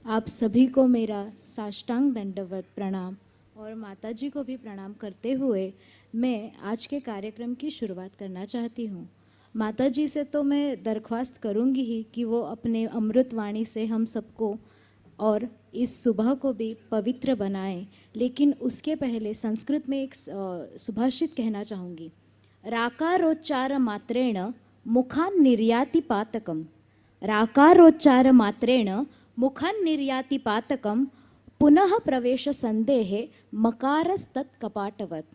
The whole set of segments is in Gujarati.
आप सभी को मेरा साष्टांग दंडवत प्रणाम और माताजी को भी प्रणाम करते हुए मैं आज के कार्यक्रम की शुरुआत करना चाहती हूँ। माताजी से तो मैं दरख्वास्त करूँगी ही कि वो अपने अमृत वाणी से हम सबको और इस सुबह को भी पवित्र बनाएं, लेकिन उसके पहले संस्कृत में एक सुभाषित कहना चाहूँगी। राकारोच्चार मात्रेण मुखान् निर्याति पातकम। राकारोच्चार मात्रेण मुखान् निर्याति पातकम पुनः प्रवेश संदेहे मकारस्तत् कपाटवत।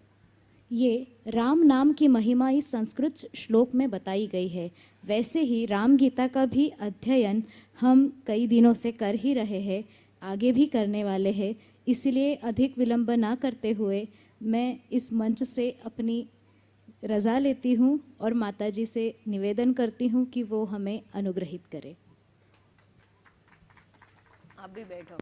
ये राम नाम की महिमा इस संस्कृत श्लोक में बताई गई है। वैसे ही राम गीता का भी अध्ययन हम कई दिनों से कर ही रहे हैं, आगे भी करने वाले हैं। इसलिए अधिक विलंब ना करते हुए मैं इस मंच से अपनी रजा लेती हूँ और माताजी से निवेदन करती हूँ कि वो हमें अनुग्रहित करे। आप भी बैठो।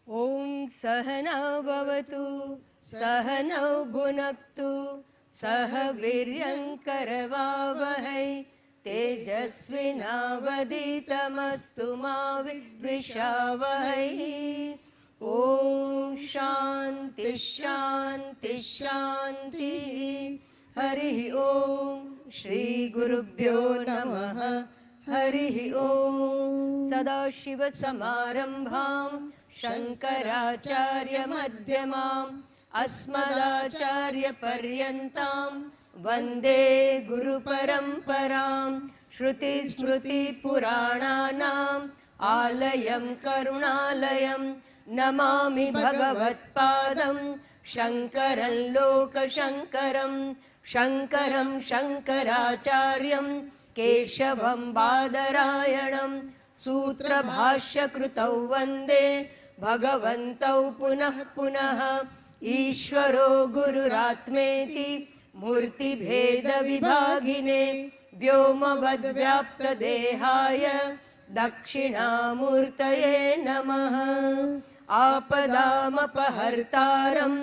ओम सहना भवतु सहनौ भुनक्तु सह वीर्यं करवावहै तेजस्विनावधीतमस्तु मा विद्विषावहै। ओम शांति शांति शांति। हरि ओम श्री गुरुभ्यो नमः। हरि ओम। सदाशिव समारंभां शंकराचार्य मध्यमाम् अस्मदाचार्य पर्यन्तां वन्दे गुरुपरम्परां। श्रुति स्मृति पुराणानाम् आलयं करुणालयं नमामि भगवत्पादं शंकरं लोकशंकरं। शंकरं शंकराचार्यं केशवं बादरायणं सूत्रभाष्यकृतौ वन्दे भगवन्तौ पुनः पुनः। ईश्वरो गुरुरात्मेति मूर्तिभेदविभागिने व्योमवद्व्याप्तदेहाय दक्षिणामूर्तये नमः। आपदामपहर्तारं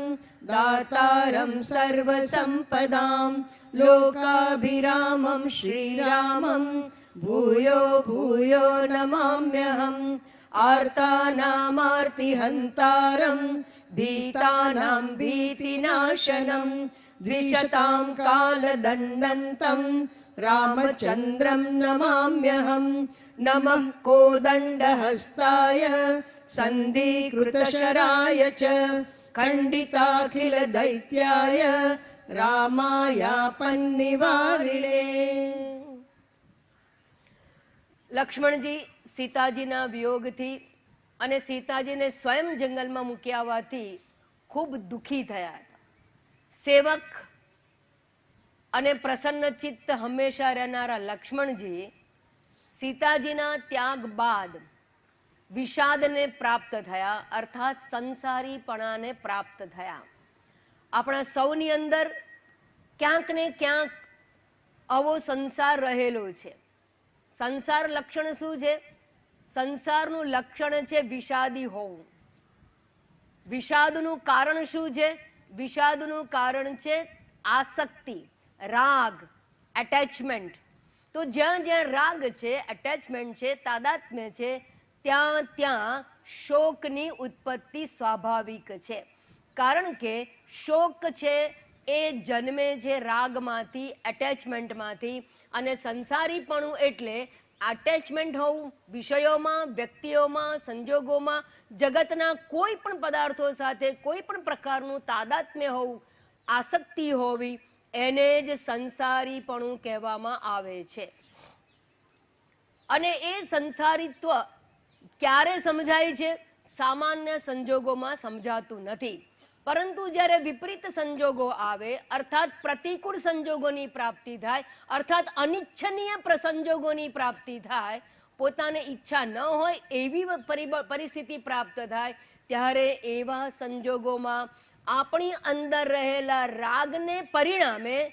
दातारं सर्वसम्पदां लोकाभिरामं श्रीरामं भूयो भूयो नमाम्यहम्। आर्तानामार्तिहन्तारं भीतानां भीतिनाशनं द्विषतां कालदण्डन्तं रामचन्द्रं नमाम्यहम्। नमः कोदण्डहस्ताय सन्धिकृतशराय च खण्डिताखिलदैत्याय रामायापन्निवारिणे। લક્ષ્મણજી સીતાજીના વિયોગથી અને સીતાજીને સ્વયં જંગલમાં મૂકી આવવાથી ખૂબ દુઃખી થયા હતા. સેવક અને પ્રસન્નચિત્ત હંમેશા રહેનારા લક્ષ્મણજી સીતાજીના ત્યાગ બાદ વિષાદને પ્રાપ્ત થયા, અર્થાત સંસારીપણાને પ્રાપ્ત થયા. આપણા સૌની અંદર ક્યાંક ને ક્યાંક આવો સંસાર રહેલો છે. સંસાર લક્ષણ શું છે? સંસારનું લક્ષણ છે વિષાદી હોવું. વિષાદનું કારણ શું છે? વિષાદનું કારણ છે આસક્તિ, રાગ, એટેચમેન્ટ. તો જ્યાં જ્યાં રાગ છે, એટેચમેન્ટ છે, તાદાત્મ્ય છે, ત્યાં ત્યાં શોકની ઉત્પત્તિ સ્વાભાવિક છે. કારણ કે શોક છે એ જન્મે છે રાગમાંથી, એટેચમેન્ટમાંથી. અને સંસારીપણું એટલે અટેચમેન્ટ હોવું વિષયોમાં, વ્યક્તિઓમાં, સંજોગોમાં, જગતના કોઈ પણ પદાર્થો સાથે કોઈ પણ પ્રકારનું તાદાત્મ્ય હોવું, આસક્તિ હોવી, એને જ સંસારીપણું કહેવામાં આવે છે. અને એ સંસારીત્વ ક્યારે સમજાય છે? સામાન્ય સંજોગોમાં સમજાતું નથી. પરંતુ જ્યારે વિપરીત સંજોગો આવે, અર્થાત પ્રતિકૂળ સંજોગોની પ્રાપ્તિ થાય, અર્થાત અનિચ્છનીય સંજોગોની પ્રાપ્તિ થાય, પોતાને ઈચ્છા ન હોય એવી પરિસ્થિતિ પ્રાપ્ત થાય, ત્યારે એવા સંજોગોમાં આપણી અંદર રહેલા રાગને પરિણામે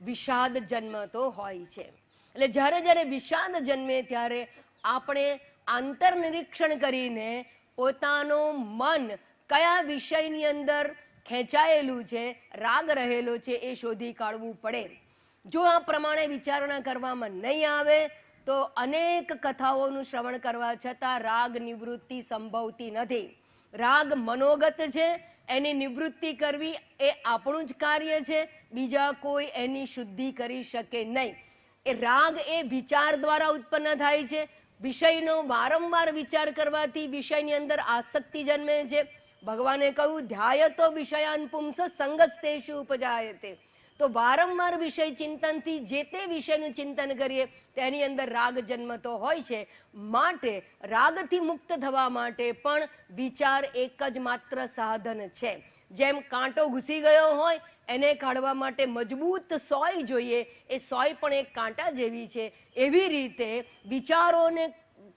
વિષાદ જન્મતો હોય છે. એટલે જ્યારે જ્યારે વિષાદ જન્મે ત્યારે આપણે આંતરનિરીક્ષણ કરીને પોતાનું મન કયા વિષયની અંદર ખેંચાયેલું છે, રાગ રહેલો છે, એ શોધી કાઢવું પડે. જો આ પ્રમાણે વિચારણા કરવામાં નહીં આવે તો અનેક કથાઓનું શ્રવણ કરવા છતાં રાગ નિવૃત્તિ સંભવતી નથી. રાગ મનોગત છે, એની નિવૃત્તિ કરવી એ આપણું જ કાર્ય છે, બીજા કોઈ એની શુદ્ધિ કરી શકે નહીં. એ રાગ એ વિચાર દ્વારા ઉત્પન્ન થાય છે. વિષયનો વારંવાર વિચાર કરવાથી વિષયની અંદર આસક્તિ જન્મે છે. ભગવાને કહ્યું ધ્યાયતો વિષયાન પુંસ સંગસ્તેષુ ઉપજાયતે. તો વારંવાર વિષય ચિંતનથી જે તે વિષયનું ચિંતન કરીએ તેની અંદર રાગ જન્મતો હોય છે. માટે રાગથી મુક્ત થવા માટે પણ વિચાર એક જ માત્ર સાધન છે. જેમ કાંટો ઘૂસી ગયો હોય એને કાઢવા માટે મજબૂત સોય જોઈએ, એ સોય પણ એક કાંટા જેવી છે. એવી રીતે વિચારોને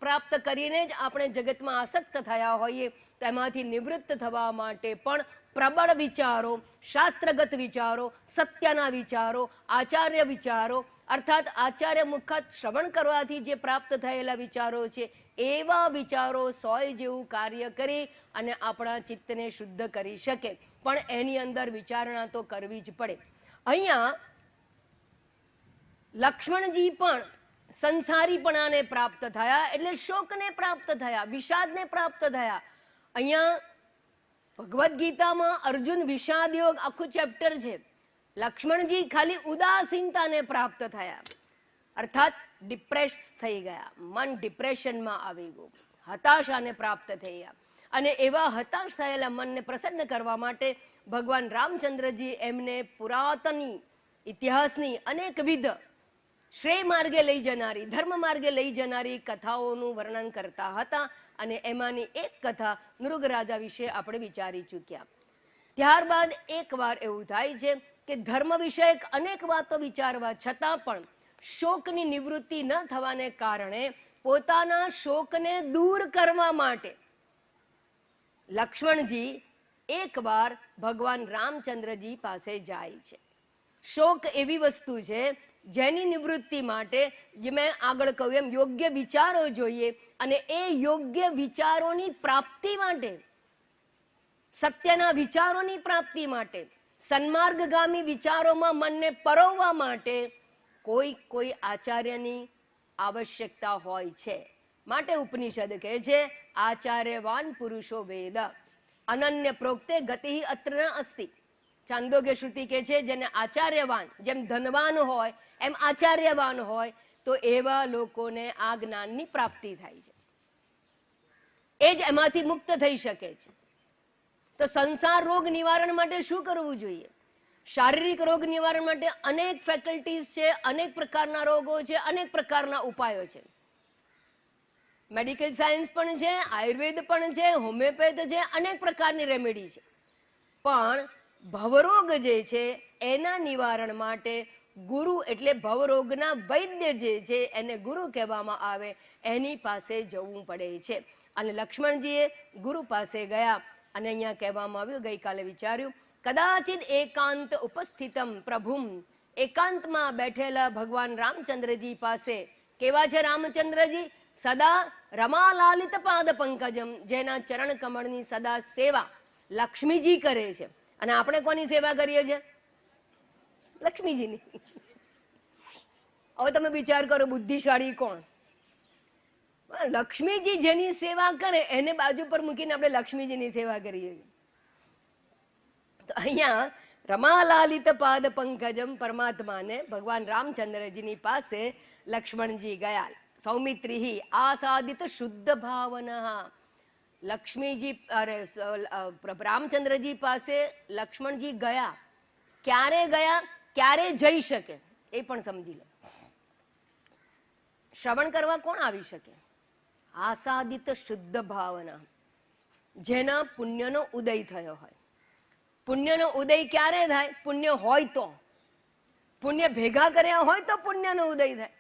પ્રાપ્ત કરીને જ આપણે જગતમાં આસક્ત થયા હોઈએ, તેમાંથી નિવૃત્ત થવા માટે પણ પ્રબળ વિચારો, શાસ્ત્રગત વિચારો, સત્યના વિચારો, આચાર્ય વિચારો, અર્થાત આચાર્ય મુખાત શ્રવણ કરવાથી જે પ્રાપ્ત થયેલા વિચારો છે એવા વિચારો સોય જેવું કાર્ય કરી અને આપણા ચિત્તને શુદ્ધ કરી શકે. પણ એની અંદર વિચારણા તો કરવી જ પડે. અહીંયા લક્ષ્મણજી પણ સંસારીપણાને પ્રાપ્ત થયા, એટલે શોકને પ્રાપ્ત થયા, વિષાદને પ્રાપ્ત થયા. અહીંયા ભગવદ્ ગીતામાં અર્જુન વિષાદ યોગ આખું ચેપ્ટર છે. લક્ષ્મણજી ખાલી ઉદાસીનતાને પ્રાપ્ત થયા, અર્થાત ડિપ્રેસ થઈ ગયા, મન ડિપ્રેશનમાં આવી ગયું, હતાશાને પ્રાપ્ત થયા. અને એવા હતાશ થયેલા મનને પ્રસન્ન કરવા માટે ભગવાન રામચંદ્રજી એમને પુરાતની ઇતિહાસની અનેકવિધ શ્રેય માર્ગે લઈ જનારી, ધર્મ માર્ગે લઈ જનારી કથાઓનું વર્ણન કરતા હતા. અને એમાંની એક કથા મૃગરાજા વિશે આપણે વિચારી ચૂક્યા. ત્યારબાદ એકવાર એવું થાય છે કે ધર્મ વિષયક અનેક વાતો વિચારવા છતાં પણ શોકની નિવૃત્તિ ન થવાને કારણે પોતાના શોકને દૂર કરવા માટે લક્ષ્મણજી એકવાર ભગવાન રામચંદ્રજી પાસે જાય છે. શોક એવી વસ્તુ છે જેની નિવૃત્તિ માટે જે મેં આગળ કહ્યું એમ યોગ્ય વિચારો જોઈએ, અને એ યોગ્ય વિચારોની પ્રાપ્તિ માટે, સત્યના વિચારોની પ્રાપ્તિ માટે, સન્માર્ગગામી વિચારોમાં મનને પરોવવા માટે કોઈ આચાર્યની આવશ્યકતા હોય છે. માટે ઉપનિષદ કહે છે આચાર્યવાન પુરુષો વેદ અનન્ય પ્રોક્તે ગતિ અત્ર ન અસ્તિ. ચાંદોગ્ય શ્રુતિ કહે છે જેને આચાર્યવાન, જેમ ધનવાન હોય એમ આચાર્યવાન હોય, તો એવા લોકોને આ જ્ઞાનની પ્રાપ્તિ થાય છે, એ જ એમાંથી મુક્ત થઈ શકે છે. તો સંસાર રોગ નિવારણ માટે શું કરવું જોઈએ? શારીરિક રોગ નિવારણ માટે અનેક ફેકલ્ટીઝ છે, અનેક પ્રકારના રોગો છે, અનેક પ્રકારના ઉપાયો છે. મેડિકલ સાયન્સ પણ છે, આયુર્વેદ પણ છે, હોમિયોપેથ છે, અનેક પ્રકારની રેમેડી છે. પણ ભવરોગ જે છે એના નિવારણ માટે ગુરુ, એટલે ભવરોગના વૈદ્ય જે છે એને ગુરુ કહેવામાં આવે, એની પાસે જવું પડે છે. અને લક્ષ્મણજીએ ગુરુ પાસે ગયા. અને અહીંયા કહેવામાં આવ્યું, ગઈકાલે વિચાર્યું, કદાચિત એકાંત ઉપસ્થિતમ પ્રભુમ, એકાંતમાં બેઠેલા ભગવાન રામચંદ્રજી પાસે. કેવા છે રામચંદ્રજી? સદા રમાલાલિત પાદ પંકજમ, જેના ચરણ કમળની સદા સેવા લક્ષ્મીજી કરે છે. અને આપણે કોની સેવા કરીએ છીએ? લક્ષ્મીજીની. હવે તમે વિચાર કરો બુદ્ધિશાળી કોણ? લક્ષ્મીજી જેની સેવા કરે એને બાજુ પર મૂકીને આપણે લક્ષ્મીજીની સેવા કરીએ. તો અહીંયા રમાલાલિત પાદ પંકજમ પરમાત્માને ભગવાન રામચંદ્રજીની પાસે લક્ષ્મણજી ગયા. સૌમિત્રી આસાદિત શુદ્ધ ભાવના. લક્ષ્મીજી અરે રામચંદ્રજી પાસે લક્ષ્મણજી ગયા. ક્યારે ગયા, ક્યારે જઈ શકે એ પણ સમજી લો. શ્રવણ કરવા કોણ આવી શકે? આસાદિત શુદ્ધ ભાવના, જેના પુણ્યનો ઉદય થયો હોય. પુણ્યનો ઉદય ક્યારે થાય? પુણ્ય હોય તો, પુણ્ય ભેગા કર્યા હોય તો પુણ્યનો ઉદય થાય.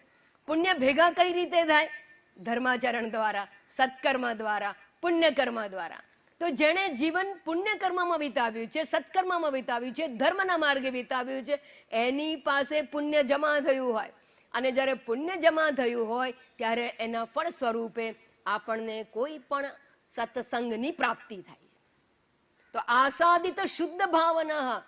પુણ્ય ભેગા કઈ રીતે થાય? ધર્માચરણ દ્વારા, સત્કર્મ દ્વારા, પુણ્યકર્મ દ્વારા. તો જેણે જીવન પુણ્યકર્મમાં વિતાવ્યું છે, સત્કર્મમાં વિતાવ્યું છે, ધર્મના માર્ગે વિતાવ્યું છે, એની પાસે પુણ્ય જમા થયું હોય. અને જ્યારે પુણ્ય જમા થયું હોય ત્યારે એના ફળ સ્વરૂપે આપણને કોઈ પણ સત્સંગની પ્રાપ્તિ થાય છે. તો આસાદિત શુદ્ધ ભાવના,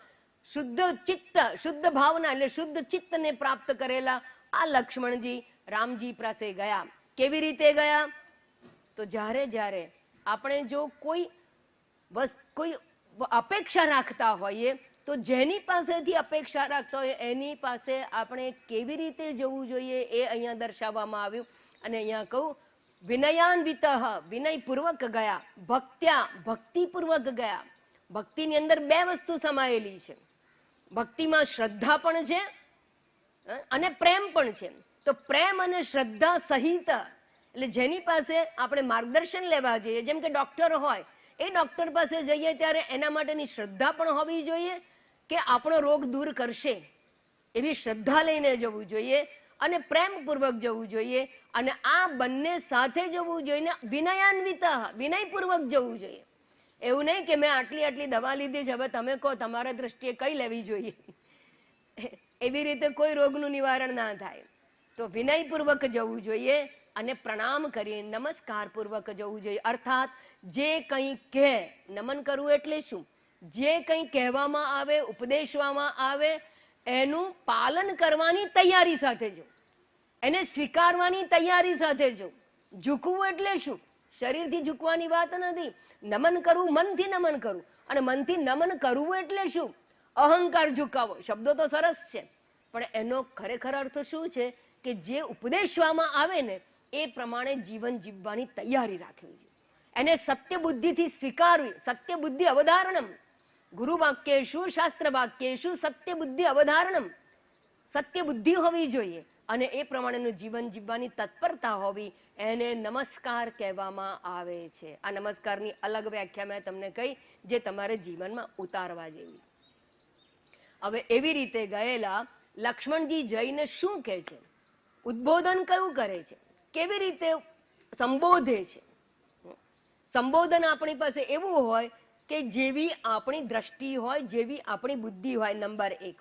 શુદ્ધ ચિત્ત, શુદ્ધ ભાવના એટલે શુદ્ધ ચિત્તને પ્રાપ્ત કરેલા આ લક્ષ્મણજી રામજી પાસે ગયા. કેવી રીતે ગયા? તો જ્યારે આપણે જો કોઈ અપેક્ષા રાખતા હોઈએ તો જેની પાસેથી અપેક્ષા રાખતા હોય એની પાસે આપણે કેવી રીતે જવું જોઈએ એ અહીંયા દર્શાવવામાં આવ્યું. અને અહીંયા કહું વિનયાન્વિત, વિનયપૂર્વક ગયા, ભક્ત્યા, ભક્તિપૂર્વક ગયા. ભક્તિની અંદર બે વસ્તુ સમાયેલી છે. ભક્તિમાં શ્રદ્ધા પણ છે અને પ્રેમ પણ છે. તો પ્રેમ અને શ્રદ્ધા સહિત, એટલે જેની પાસે આપણે માર્ગદર્શન લેવા જઈએ, જેમ કે ડોક્ટર હોય, એ ડોક્ટર પાસે જઈએ ત્યારે એના માટેની શ્રદ્ધા પણ હોવી જોઈએ કે આપણો રોગ દૂર કરશે, એવી શ્રદ્ધા લઈને જવું જોઈએ અને પ્રેમપૂર્વક જવું જોઈએ. અને આ બંને સાથે જવું જોઈએ. વિનયાન્વિત, વિનયપૂર્વક જવું જોઈએ. એવું નહીં કે મેં આટલી દવા લીધી છે, હવે તમે કહો તમારા દ્રષ્ટિએ કઈ લેવી જોઈએ. એવી રીતે કોઈ રોગનું નિવારણ ના થાય. તો વિનયપૂર્વક જવું જોઈએ અને પ્રણામ કરી નમસ્કાર પૂર્વક જવું જોઈએ. અર્થાત જે કંઈ કહે, નમન કરવું એટલે શું? જે કંઈ કહેવામાં આવે, ઉપદેશવામાં આવે એનું પાલન કરવાની તૈયારી સાથે જવું, એને સ્વીકારવાની તૈયારી સાથે જવું. ઝૂકવું એટલે શું? શરીરથી ઝૂકવાની વાત નથી. નમન કરવું, મનથી નમન કરવું. અને મનથી નમન કરવું એટલે શું? અહંકાર ઝુકાવો. શબ્દો તો સરસ છે, પણ એનો ખરેખર અર્થ શું છે કે જે ઉપદેશવામાં આવે ને એ પ્રમાણે જીવન જીવવાની તૈયારી રાખવી છે. એને સત્ય બુદ્ધિથી સ્વીકારવી. સત્ય બુદ્ધિ અવધારણમ, ગુરુ વાક્યેશુ શાસ્ત્ર વાક્યેશુ સત્ય બુદ્ધિ અવધારણમ. સત્ય બુદ્ધિ હોવી જોઈએ અને એ પ્રમાણેનું જીવન જીવવાની તત્પરતા હોવી, એને નમસ્કાર કહેવામાં આવે છે. આ નમસ્કારની અલગ વ્યાખ્યા મેં તમને કહી, જે તમારે જીવનમાં ઉતારવા જેવી. હવે એવી રીતે ગયેલા લક્ષ્મણજી જઈને શું કહે છે, ઉદ્બોધન કયું કરે છે, કેવી રીતે સંબોધે છે. સંબોધન આપણી પાસે એવું હોય કે જેવી આપણી દ્રષ્ટિ હોય, જેવી આપણી બુદ્ધિ હોય, નંબર 1.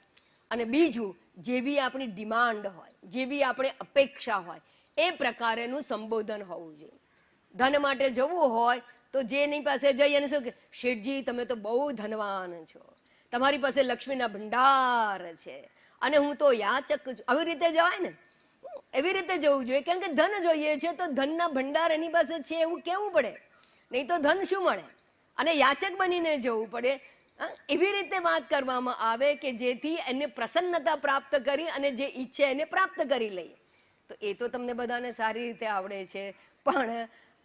અને બીજું, જેવી આપણી ડિમાન્ડ હોય, જેવી આપણી અપેક્ષા હોય, એ પ્રકારેનું સંબોધન હોવું જોઈએ. ધન માટે જવું હોય તો જેની પાસે જઈ અને શું કે, શેઠજી તમે તો બહુ ધનવાન છો, તમારી પાસે લક્ષ્મીના ભંડાર છે અને હું તો યાચક છું. આવી રીતે જવાય ને? એવી રીતે જવું જોઈએ. કેમ કે ધન જોઈએ છે તો ધનના ભંડાર એની પાસે છે એવું કેવું પડે, નહીં તો ધન શું મળે? અને યાચક બનીને જવું પડે. એવી રીતે વાત કરવામાં આવે કે જેથી એને પ્રસન્નતા પ્રાપ્ત કરી અને જે ઈચ્છે એને પ્રાપ્ત કરી લઈએ. તો એ તો તમને બધાને સારી રીતે આવડે છે, પણ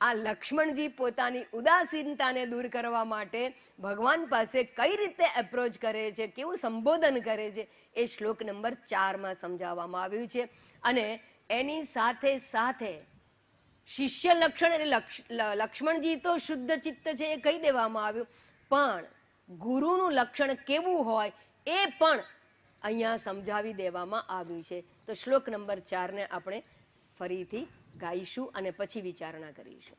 આ લક્ષ્મણજી પોતાની ઉદાસીનતાને દૂર કરવા માટે ભગવાન પાસે કઈ રીતે એપ્રોચ કરે છે, કેવું સંબોધન કરે છે, એ શ્લોક નંબર 4 સમજાવવામાં આવ્યું છે. અને એની સાથે સાથે શિષ્ય લક્ષણ એટલે લક્ષ્મણજી તો શુદ્ધ ચિત્ત છે એ કહી દેવામાં આવ્યું, પણ ગુરુનું લક્ષણ કેવું હોય એ પણ અહીંયા સમજાવી દેવામાં આવ્યું છે. તો શ્લોક નંબર 4 ને આપણે ફરીથી ગાઈશું અને પછી વિચારણા કરીશું.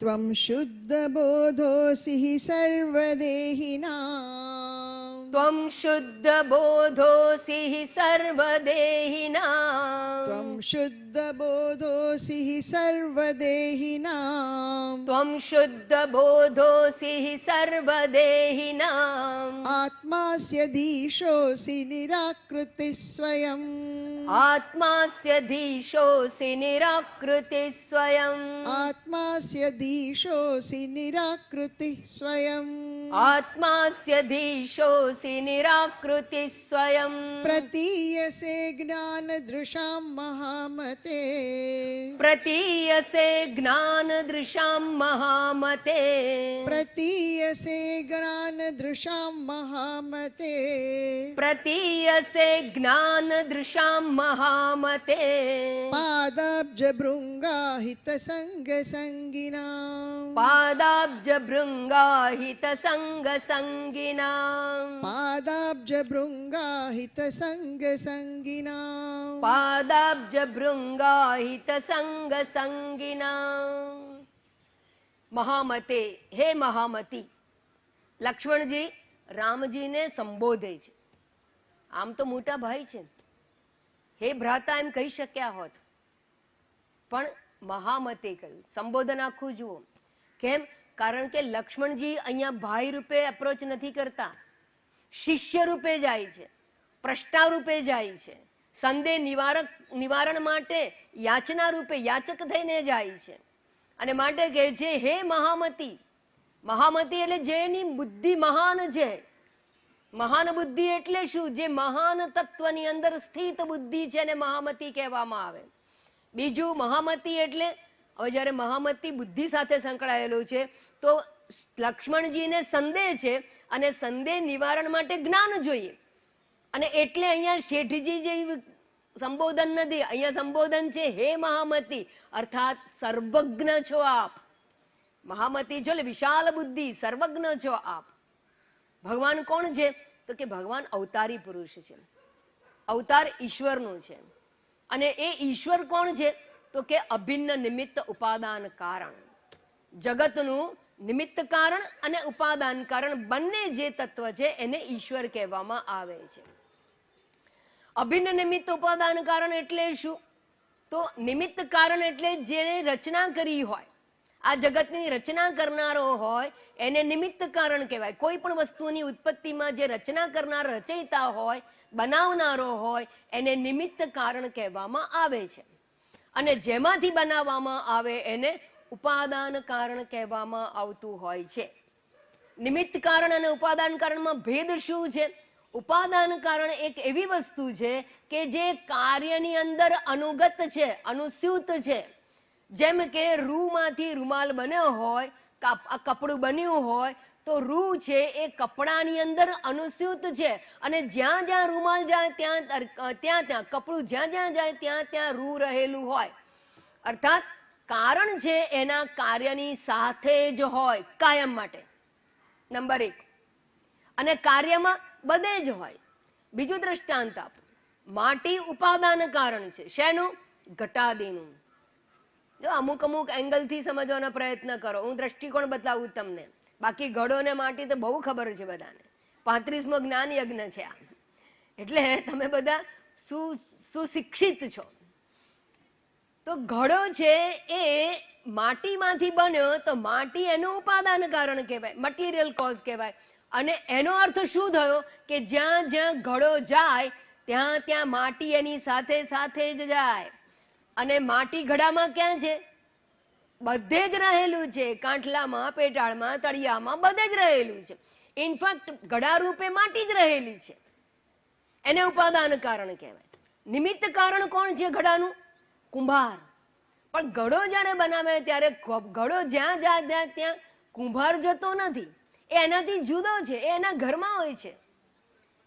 ત્વમ શુદ્ધ બોધોસી સર્વદેહિનાં, ત્વમ શુદ્ધ બોધોસી સર્વદેહિનાં, ત્વમ શુદ્ધ બોધોસી સર્વદેહિનાં, ત્વમ શુદ્ધ બોધોસી સર્વદેહિનાં, આત્માસ્યધીશોસી નિરાકૃતિ સ્વયં, આત્માસ્યધીશોસી નિરાકૃતિ સ્વયં, આત્માસ્યધીશોસી નિરાકૃતિ સ્વયં, આત્માસ્યધીશોસી નિરાકૃતિ સ્વયં, પ્રતીયસે જ્ઞાનદૃશાં મહામતે, પ્રતીયસે જ્ઞાનદૃશાં મહામતે, પ્રતીયસે જ્ઞાનદૃશાં મહામતે, પ્રતીયસે જ્ઞાનદૃશાં મહામતે, પાદાબ્જ ભૃંગાહિત સંગ સંગિનાં, પાદાબ્જ ભૃંગાહિત સંગ સંગિનાં, પાદાબ્જ ભૃંગાહિત સંગ સંગિનાં, પાદાબ્જ ભૃંગાહિત સંગ સંગિનાં. મહામતે, હે મહામતી. લક્ષ્મણજી રામજીને સંબોધે છે. આમ તો મોટા ભાઈ છે, હે ભ્રાતા એમ કહી શક્યા હોત, પણ મહામતે કહ્યું. સંબોધન આખું જુઓ. કેમ? કારણ કે લક્ષ્મણજી અહીંયા ભાઈ રૂપે એપ્રોચ નથી કરતા, શિષ્ય રૂપે જાય છે, પ્રષ્ટા રૂપે જાય છે, સંદેહ નિવારણ માટે યાચના રૂપે યાચક થઈને જાય છે અને માટે કહે છે હે મહામતી. મહામતી એટલે જેની બુદ્ધિ મહાન છે. મહાન બુદ્ધિ એટલે શું? જે મહાન તત્વની અંદર સ્થિત બુદ્ધિ છે એને મહામતી કહેવામાં આવે. બીજું મહામતી એટલે હવે જ્યારે મહામતી બુદ્ધિ સાથે સંકળાયેલો છે તો લક્ષ્મણજીને સંદેહ છે અને સંદેહ નિવારણ માટે જ્ઞાન જોઈએ. અને એટલે અહીંયા શેઠજી જેવી સંબોધન નથી, અહીંયા સંબોધન છે હે મહામતી, અર્થાત સર્વજ્ઞ છો આપ. મહામતી છો એટલે વિશાળ બુદ્ધિ, સર્વજ્ઞ છો આપ. ભગવાન કોણ છે? તો કે ભગવાન અવતારી પુરુષ છે, અવતાર ઈશ્વરનું છે. અને એ ઈશ્વર કોણ છે? તો કે અભિન્ન નિમિત્ત ઉપાદાન કારણ. જગતનું નિમિત્ત કારણ અને ઉપાદાન કારણ બંને જે તત્વ છે એને ઈશ્વર કહેવામાં આવે છે. અભિન્ન નિમિત્ત ઉપાદાન કારણ એટલે શું? તો નિમિત્ત કારણ એટલે જેને રચના કરી હોય, આ જગતની રચના કરનારો હોય એને નિમિત્ત કારણ કહેવાય. કોઈ પણ વસ્તુની ઉત્પત્તિમાં જે રચના કરનાર રચયિતા હોય, બનાવનારો હોય એને નિમિત્ત કારણ કહેવામાં આવે છે. અને જેમાંથી બનાવવામાં આવે એને ઉપાદાન કારણ કહેવામાં આવતું હોય છે. નિમિત્ત કારણ અને ઉપાદાન કારણમાં ભેદ શું છે? ઉપાદાન કારણ એક એવી વસ્તુ છે કે જે કાર્યની અંદર અનુગત છે, અનુસ્યુત છે. જેમ કે રૂમાંથી રૂમાલ બન્યો હોય, કપડું બન્યું હોય તો રૂ છે એ કપડાની અંદર અનુસ્યુત છે અને જ્યાં જ્યાં રૂમાલ જાય ત્યાં કપડું જ્યાં જ્યાં જાય ત્યાં રૂ રહેલું હોય. અર્થાત કારણ છે એના કાર્યની સાથે જ હોય કાયમ માટે, નંબર 1. અને કાર્યમાં બધે જ હોય. બીજું દ્રષ્ટાંત આપો. માટી ઉપાદાન કારણ છે. શેનું? ઘટાદીનું. જો અમુક એંગલથી સમજવાનો પ્રયત્ન કરો, હું દ્રષ્ટિકોણ બતાવું તમને. બાકી ઘડો ને માટી તો બહુ ખબર છે બધાને. 35મો જ્ઞાન યજ્ઞ છે આ, એટલે તમે બધા સુશિક્ષિત છો. તો ઘડો છે એ માટીમાંથી બન્યો તો માટી એનું ઉપાદાન કારણ કહેવાય, મટીરિયલ કોઝ કહેવાય. અને એનો અર્થ શું થયો કે જ્યાં જ્યાં ઘડો જાય ત્યાં માટી એની સાથે સાથે જ જાય. અને માટી ઘડામાં ક્યાં છે? બધે જ રહેલું છે. કાંઠલામાં, પેટાળમાં, તળિયામાં બધે જ રહેલું છે. ઇનફેક્ટ ઘડા રૂપે માટી જ રહેલી છે. એને ઉપાદાન કારણ કહેવાય. નિમિત્ત કારણ કોણ છે ઘડાનું? કુંભાર. પણ ઘડો જ્યારે બનાવે ત્યારે ઘડો જ્યાં જાય ત્યાં કુંભાર જતો નથી. એ એનાથી જુદો છે, એ એના ઘરમાં હોય છે.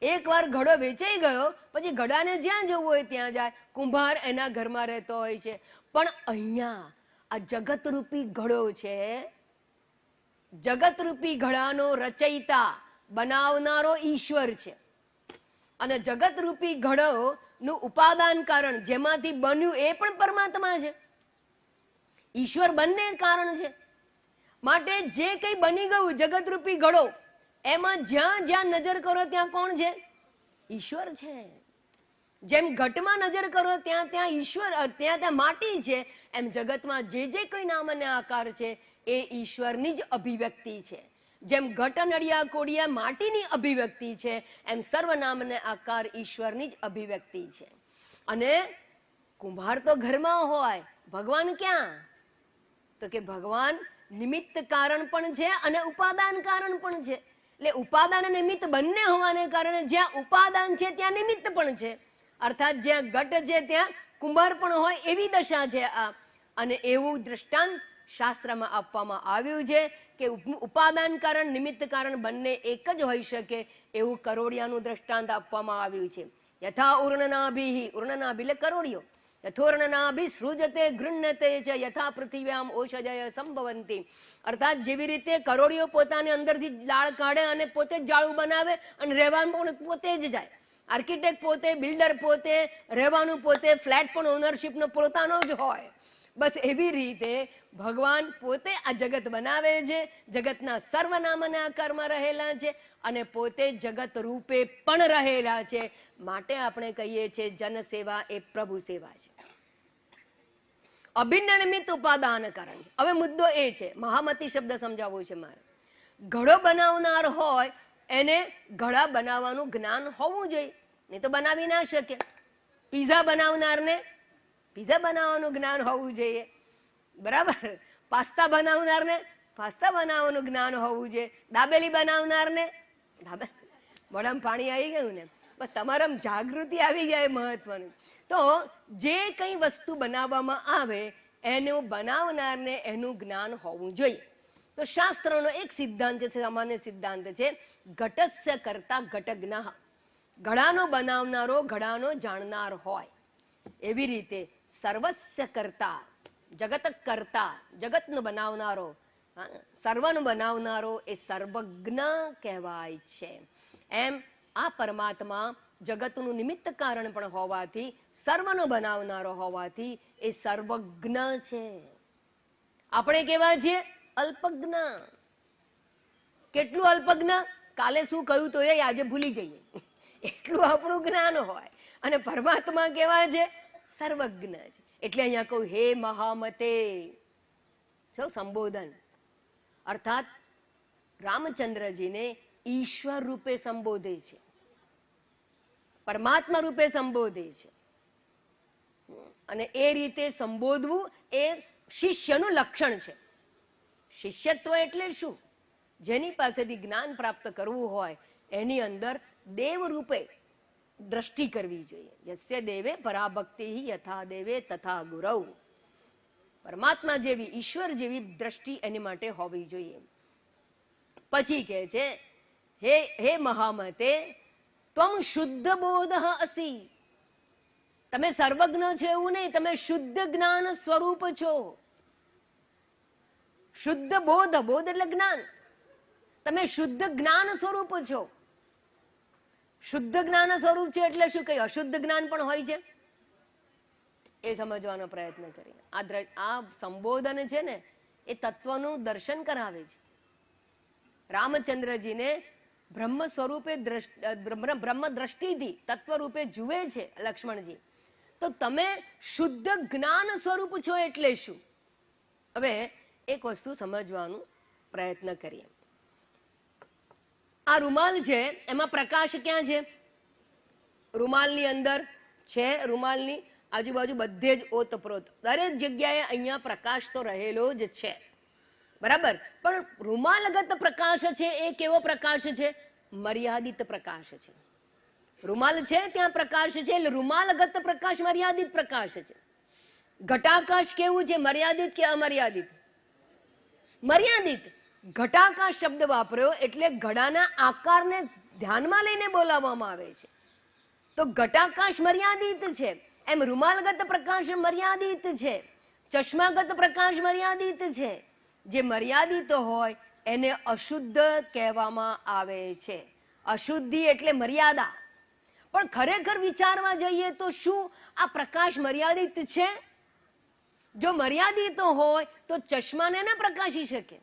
એકવાર ઘડો વેચાઈ ગયો પછી ઘડાને જ્યાં જવું હોય ત્યાં જાય, કુંભાર એના ઘરમાં રહેતો હોય છે. પણ અહીંયા આ જગતરૂપી ઘડો છે, જગતરૂપી ઘડાનો રચયિતા બનાવનારો ઈશ્વર છે. અને જગતરૂપી ઘડોનું ઉપાદાન કારણ જેમાંથી બન્યું એ પણ પરમાત્મા છે. ઈશ્વર બંને કારણ છે. માટે જે કંઈ બની ગયું જગતરૂપી ઘડો, એમાં જ્યાં જ્યાં નજર કરો ત્યાં કોણ છે? ઈશ્વર છે. જેમ ઘટમાં નજર કરો ત્યાં ઈશ્વર, ત્યાં માટી છે, એમ જગતમાં જે કોઈ નામ અને આકાર છે એ ઈશ્વરની જ અભિવ્યક્તિ છે. જેમ ઘટ નડિયા કોડિયા માટીની અભિવ્યક્તિ છે એમ સર્વનામ અને આકાર ઈશ્વરની જ અભિવ્યક્તિ છે. અને કુંભાર તો ઘરમાં હોય, ભગવાન ક્યાં? તો કે ભગવાન નિમિત્ત કારણ પણ છે અને ઉપાદાન કારણ પણ છે. એટલે ઉપાદાન અને નિમિત્ત બંને હોવાને કારણે જ્યાં ઉપાદાન છે ત્યાં નિમિત્ત પણ છે. અર્થાત જ્યાં ઘટ છે ત્યાં કુંભાર પણ હોય એવી દશા છે આ. અને એવું દ્રષ્ટાંત શાસ્ત્રમાં આપવામાં આવ્યું છે કે ઉપાદાન કારણ નિમિત્ત કારણ બંને એક જ હોઈ શકે એવું કરોડિયાનું દ્રષ્ટાંત આપવામાં આવ્યું છે. યથા ઉર્ણનાભિ, ઉર્ણનાભિ એટલે કરોડિયો. યથોર્ણનાભિ સૃજતે ગૃહ્ણતે ચ યથા પૃથિવ્યામ ઓષધય સંભવંતી. અર્થાત જેવી રીતે કરોડિયો પોતાની અંદરથી લાળ કાઢે અને પોતે જ જાળું બનાવે અને રહેવાનું પણ પોતે જ જાય. આર્કિટેક્ટ પોતે, બિલ્ડર પોતે, રહેવાનું પોતે, ફ્લેટ પણ ઓનરશિપનો પોતાનો જ હોય. બસ એવી રીતે ભગવાન પોતે આ જગત બનાવે છે, જગતના સર્વનામ અને આકારમાં રહેલા છે અને પોતે જગત રૂપે પણ રહેલા છે. માટે આપણે કહીએ છીએ જન સેવા એ પ્રભુ સેવા છે. અભિન્ન નિમિત્ત ઉપાદાન કારણ. હવે મુદ્દો એ છે, મહામતી શબ્દ સમજાવવો છે મારે. ઘડો બનાવનાર હોય એને ઘડા બનાવવાનું જ્ઞાન હોવું જોઈએ, નહીં તો બનાવી ના શકે. પીઝા બનાવનારને પીઝા બનાવવાનું જ્ઞાન હોવું જોઈએ, બરાબર. પાસ્તા બનાવનારને પાસ્તા બનાવવાનું જ્ઞાન હોવું જોઈએ. દાબેલી બનાવનારને મોઢામાં પાણી આવી ગયું ને, બસ તમારામાં જાગૃતિ આવી જાય મહત્વનું. તો જે કંઈ વસ્તુ બનાવવામાં આવે એનું બનાવનારને એનું જ્ઞાન હોવું જોઈએ. તો શાસ્ત્રનો એક સિદ્ધાંત છે, સામાન્ય સિદ્ધાંત છે, ઘટસ્ય કર્તા ઘટજ્ઞઃ. ઘડાનો બનાવનારો ઘડાનો જાણનાર હોય, એવી રીતે સર્વસ્ય કર્તા જગત કર્તા, જગતનો બનાવનારો, સર્વનો બનાવનારો એ સર્વજ્ઞ કહેવાય છે. એમ આ પરમાત્મા જગતનું નિમિત્ત કારણ પણ હોવાથી, સર્વનો બનાવનારો હોવાથી એ સર્વજ્ઞ છે. આપણે કેવા છીએ? અલ્પજ્ઞ. કેટલું અલ્પજ્ઞ? કાલે શું કહ્યું તો એ આજે ભૂલી જઈએ, એટલું આપણું જ્ઞાન હોય. અને પરમાત્મા કેવા છે? સર્વજ્ઞ છે. એટલે અહીંયા કહું, હે મહામતે, શું સંબોધન, અર્થાત રામચંદ્રજીને ઈશ્વર રૂપે સંબોધે છે, પરમાત્મા રૂપે સંબોધે છે. અને એ રીતે સંબોધવું એ શિષ્યનું લક્ષણ છે. શિષ્યત્વ એટલે શું? જેની પાસેથી જ્ઞાન પ્રાપ્ત કરવું હોય એની અંદર દેવ રૂપે દ્રષ્ટિ કરવી જોઈએ. યસ્ય દેવે પરાભક્તિ યથા દેવે તથા ગુરવ. પરમાત્મા જેવી, ઈશ્વર જેવી દ્રષ્ટિ એની માટે હોવી જોઈએ. પછી કહે છે, હે મહામતે, ત્વમ શુદ્ધ બોધ અસી. તમે સર્વજ્ઞ છો એવું નહીં, તમે શુદ્ધ જ્ઞાન સ્વરૂપ છો. શુદ્ધ બોધ, બોધ એટલે જ્ઞાન. તમે શુદ્ધ જ્ઞાન સ્વરૂપ છો. શુદ્ધ જ્ઞાન સ્વરૂપ છે એટલે શું? કઈ અશુદ્ધ જ્ઞાન પણ હોય છે? એ સમજવાનો પ્રયત્ન કરીએ. આ સંબોધન છે ને એ તત્વનું દર્શન કરાવે છે. રામચંદ્રજીને બ્રહ્મ સ્વરૂપે બ્રહ્મ દ્રષ્ટિથી તત્વ રૂપે જુએ છે લક્ષ્મણજી. તો તમે શુદ્ધ જ્ઞાન સ્વરૂપ છો એટલે શું? હવે એક વસ્તુ સમજવાનો પ્રયત્ન કરીએ. આ રૂમાલ છે, એમાં પ્રકાશ ક્યાં છે? રૂમાલની અંદર છે, રૂમાલની આજુબાજુ બધે જ ઓતપ્રોત દરેક જગ્યાએ અહીંયા પ્રકાશ તો રહેલો જ છે, બરાબર. પણ રૂમાલગત પ્રકાશ છે એ કેવો પ્રકાશ છે? મર્યાદિત પ્રકાશ છે. રૂમાલ છે ત્યાં પ્રકાશ છે, એટલે રૂમાલગત પ્રકાશ મર્યાદિત પ્રકાશ છે. ઘટાકાશ કેવું છે? મર્યાદિત કે અમર્યાદિત? મર્યાદિત. ઘટાકાશ શબ્દ વાપર્યો એટલે ઘડાના આકારને ધ્યાનમાં લઈને બોલાવવામાં આવે છે. તો ઘટાકાશ મર્યાદિત છે, એમ રૂમાલગત પ્રકાશ મર્યાદિત છે, ચશ્માગત પ્રકાશ મર્યાદિત છે. જે મર્યાદિત હોય એને અશુદ્ધ કહેવામાં આવે છે. અશુદ્ધિ એટલે મર્યાદા. પણ ખરેખર વિચારવા જઈએ તો શું આ પ્રકાશ મર્યાદિત છે? જો મર્યાદિત હોય તો ચશ્માને ના પ્રકાશી શકે.